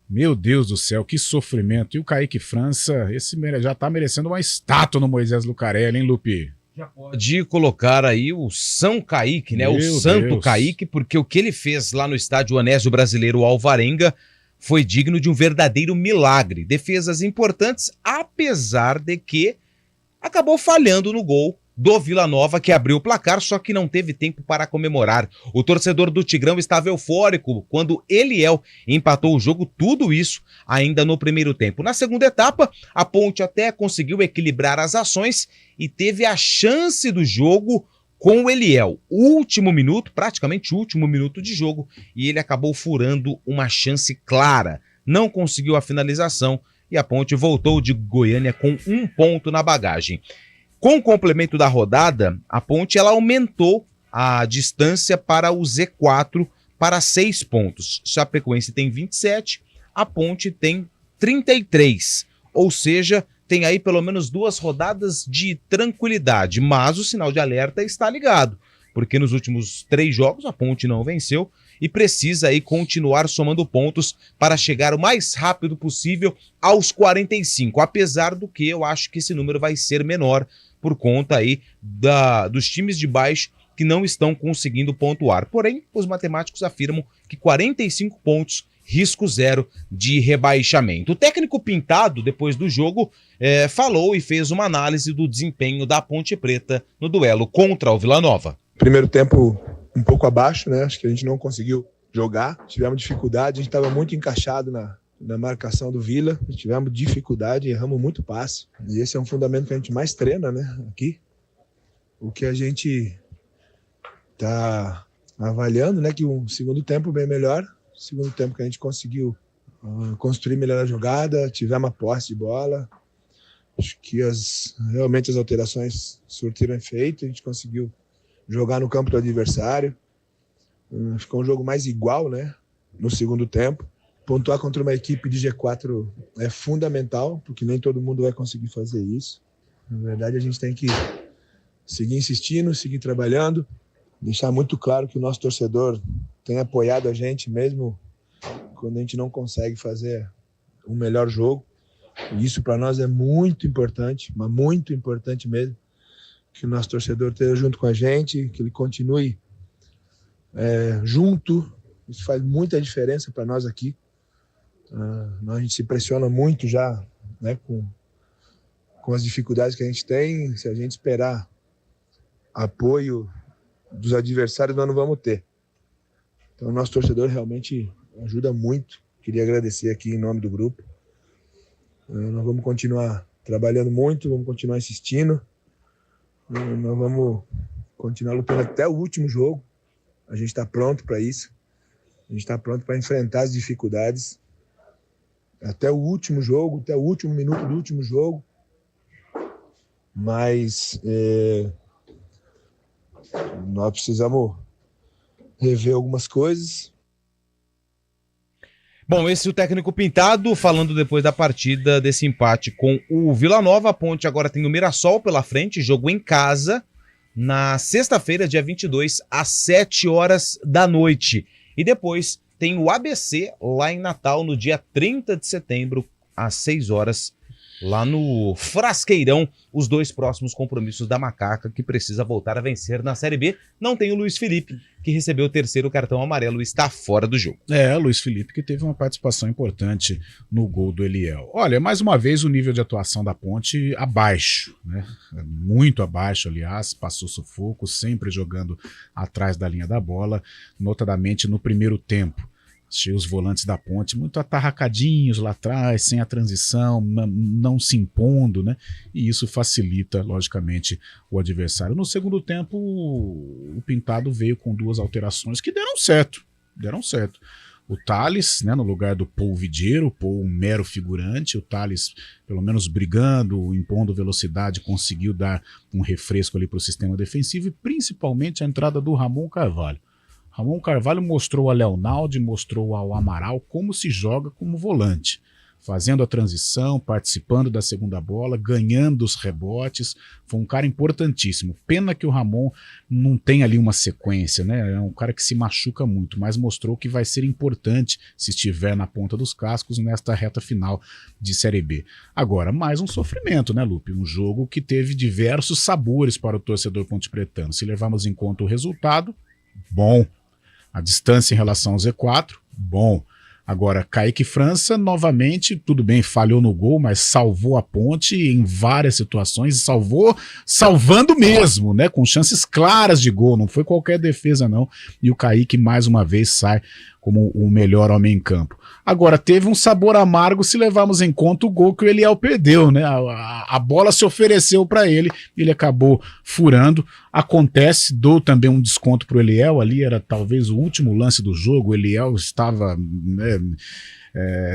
Meu Deus do céu, que sofrimento. E o Kaique França, esse já tá merecendo uma estátua no Moisés Lucarelli, hein, Lupe? Já pode colocar aí o São Kaique, né? Meu o Santo Deus. Kaique, porque o que ele fez lá no estádio Anésio Brasileiro Alvarenga foi digno de um verdadeiro milagre. Defesas importantes, apesar de que acabou falhando no gol do Vila Nova, que abriu o placar, só que não teve tempo para comemorar. O torcedor do Tigrão estava eufórico quando Eliel empatou o jogo, tudo isso ainda no primeiro tempo. Na segunda etapa, a Ponte até conseguiu equilibrar as ações e teve a chance do jogo com o Eliel. Último minuto, praticamente último minuto de jogo, e ele acabou furando uma chance clara. Não conseguiu a finalização e a Ponte voltou de Goiânia com 1 ponto na bagagem. Com o complemento da rodada, a Ponte ela aumentou a distância para o Z4 para 6 pontos. Chapecoense tem 27, a Ponte tem 33. Ou seja, tem aí pelo menos 2 rodadas de tranquilidade. Mas o sinal de alerta está ligado, porque nos últimos 3 jogos a Ponte não venceu e precisa aí continuar somando pontos para chegar o mais rápido possível aos 45. Apesar do que eu acho que esse número vai ser menor, por conta aí dos times de baixo que não estão conseguindo pontuar. Porém, os matemáticos afirmam que 45 pontos, risco zero de rebaixamento. O técnico Pintado, depois do jogo, falou e fez uma análise do desempenho da Ponte Preta no duelo contra o Vila Nova. Primeiro tempo um pouco abaixo, né? Acho que a gente não conseguiu jogar, tivemos dificuldade, a gente estava muito encaixado na marcação do Vila, tivemos dificuldade, erramos muito passe. E esse é um fundamento que a gente mais treina, né, aqui. O que a gente está avaliando, né, que um segundo tempo bem melhor, segundo tempo que a gente conseguiu construir melhor a jogada, tivemos uma posse de bola, acho que realmente as alterações surtiram efeito, a gente conseguiu jogar no campo do adversário, ficou um jogo mais igual, né, no segundo tempo. Pontuar contra uma equipe de G4 é fundamental, porque nem todo mundo vai conseguir fazer isso. Na verdade, a gente tem que seguir insistindo, seguir trabalhando, deixar muito claro que o nosso torcedor tem apoiado a gente, mesmo quando a gente não consegue fazer um melhor jogo. E isso para nós é muito importante, mas muito importante mesmo, que o nosso torcedor esteja junto com a gente, que ele continue junto. Isso faz muita diferença para nós aqui. A gente se pressiona muito já, né, com as dificuldades que a gente tem. Se a gente esperar apoio dos adversários, nós não vamos ter. Então, o nosso torcedor realmente ajuda muito. Queria agradecer aqui em nome do grupo. Nós vamos continuar trabalhando muito, vamos continuar insistindo. Nós vamos continuar lutando até o último jogo. A gente está pronto para isso. A gente está pronto para enfrentar as dificuldades até o último jogo, até o último minuto do último jogo. Mas nós precisamos rever algumas coisas. Bom, esse é o técnico Pintado, falando depois da partida desse empate com o Vila Nova. A Ponte agora tem o Mirassol pela frente, jogo em casa, na sexta-feira, dia 22, às 7 horas da noite. E depois tem o ABC lá em Natal, no dia 30 de setembro, às 6 horas, lá no Frasqueirão, os dois próximos compromissos da Macaca, que precisa voltar a vencer na Série B. Não tem o Luiz Felipe, que recebeu o terceiro cartão amarelo e está fora do jogo. O Luiz Felipe, que teve uma participação importante no gol do Eliel. Olha, mais uma vez o nível de atuação da Ponte abaixo, né? Muito abaixo, aliás, passou sufoco, sempre jogando atrás da linha da bola, notadamente no primeiro tempo. Achei os volantes da Ponte muito atarracadinhos lá atrás, sem a transição, não se impondo, né? E isso facilita, logicamente, o adversário. No segundo tempo, o Pintado veio com duas alterações que deram certo. O Thales, né, no lugar do Paul Vidieiro, o Paul um mero figurante, o Thales, pelo menos brigando, impondo velocidade, conseguiu dar um refresco ali para o sistema defensivo e principalmente a entrada do Ramon Carvalho. Ramon Carvalho mostrou a Leonaldi, mostrou ao Amaral como se joga como volante, fazendo a transição, participando da segunda bola, ganhando os rebotes, foi um cara importantíssimo. Pena que o Ramon não tem ali uma sequência, né? É um cara que se machuca muito, mas mostrou que vai ser importante se estiver na ponta dos cascos nesta reta final de Série B. Agora, mais um sofrimento, né, Lupe? Um jogo que teve diversos sabores para o torcedor pontepretano. Se levarmos em conta o resultado, bom. A distância em relação ao Z4, bom. Agora, Kaique França, novamente, tudo bem, falhou no gol, mas salvou a Ponte em várias situações, salvando mesmo, né? Com chances claras de gol, não foi qualquer defesa não. E o Kaique, mais uma vez, sai como o melhor homem em campo. Agora, teve um sabor amargo se levarmos em conta o gol que o Eliel perdeu, né? A bola se ofereceu para ele acabou furando. Acontece, dou também um desconto para o Eliel, ali era talvez o último lance do jogo, o Eliel estava, né,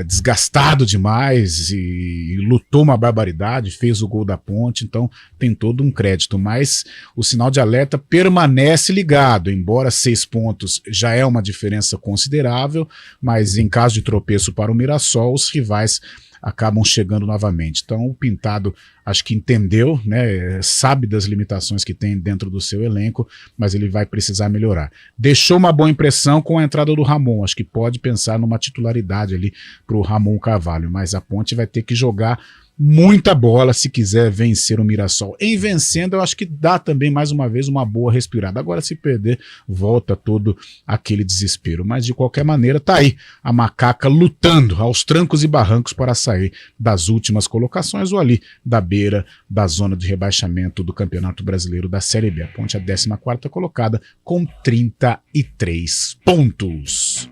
desgastado demais e lutou uma barbaridade, fez o gol da Ponte, então tem todo um crédito, mas o sinal de alerta permanece ligado, embora 6 pontos já é uma diferença considerável, mas em caso de tropeço para o Mirassol, os rivais acabam chegando novamente. Então o Pintado acho que entendeu, né, sabe das limitações que tem dentro do seu elenco, mas ele vai precisar melhorar. Deixou uma boa impressão com a entrada do Ramon, acho que pode pensar numa titularidade ali para o Ramon Carvalho, mas a Ponte vai ter que jogar muita bola se quiser vencer o Mirassol. Em vencendo, eu acho que dá também mais uma vez uma boa respirada. Agora, se perder, volta todo aquele desespero. Mas de qualquer maneira, tá aí a Macaca lutando aos trancos e barrancos para sair das últimas colocações ou ali da beira da zona de rebaixamento do Campeonato Brasileiro da Série B. A Ponte é a 14ª colocada com 33 pontos.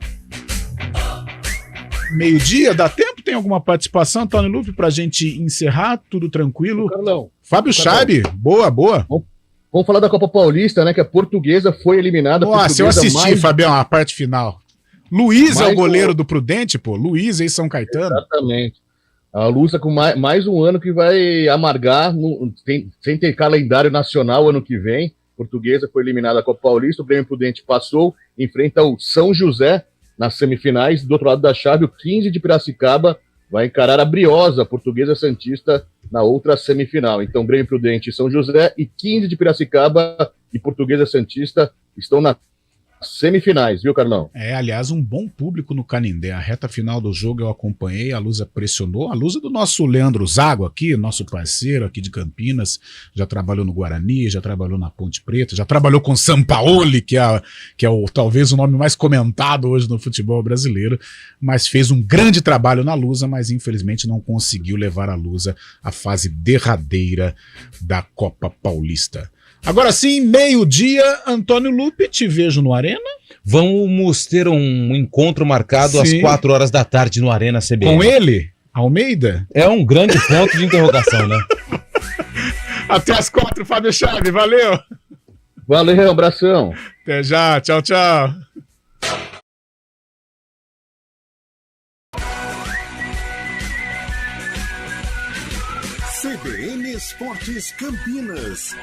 Meio-dia, dá tempo? Tem alguma participação, Antônio Lupe, pra gente encerrar? Tudo tranquilo? Carlão. Fábio Scheibe, boa. Vamos falar da Copa Paulista, né? Que a Portuguesa foi eliminada. Nossa, eu assisti, Fabião, a parte final. Luiz é o goleiro do Prudente, pô. Luiz aí, São Caetano. Exatamente. A Lusa com mais um ano que vai amargar, sem ter calendário nacional ano que vem. Portuguesa foi eliminada da Copa Paulista, o Grêmio Prudente passou, enfrenta o São José nas semifinais. Do outro lado da chave, o 15 de Piracicaba vai encarar a Briosa, Portuguesa Santista, na outra semifinal. Então, Grêmio Prudente e São José, e 15 de Piracicaba e Portuguesa Santista estão nas semifinais, viu, Carlão? Aliás, um bom público no Canindé. A reta final do jogo eu acompanhei, a Lusa pressionou. A Lusa do nosso Leandro Zago aqui, nosso parceiro aqui de Campinas, já trabalhou no Guarani, já trabalhou na Ponte Preta, já trabalhou com Sampaoli, que é talvez o nome mais comentado hoje no futebol brasileiro, mas fez um grande trabalho na Lusa, mas infelizmente não conseguiu levar a Lusa à fase derradeira da Copa Paulista. Agora sim, meio-dia, Antônio Lupe, te vejo no Arena. Vamos ter um encontro marcado às 4 horas da tarde no Arena CBN. Com ele? Almeida? É um grande ponto de interrogação, né? Até às 4, Fábio Chave, valeu! Valeu, abração! Até já, tchau, tchau! CBN Esportes Campinas.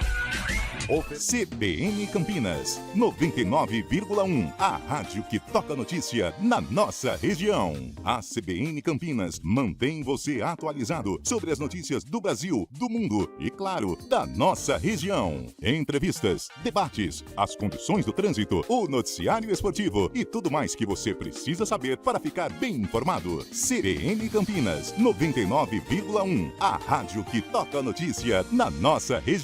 CBN Campinas, 99,1. A rádio que toca notícia na nossa região. A CBN Campinas mantém você atualizado sobre as notícias do Brasil, do mundo e, claro, da nossa região. Entrevistas, debates, as condições do trânsito, o noticiário esportivo e tudo mais que você precisa saber para ficar bem informado. CBN Campinas, 99,1. A rádio que toca notícia na nossa região.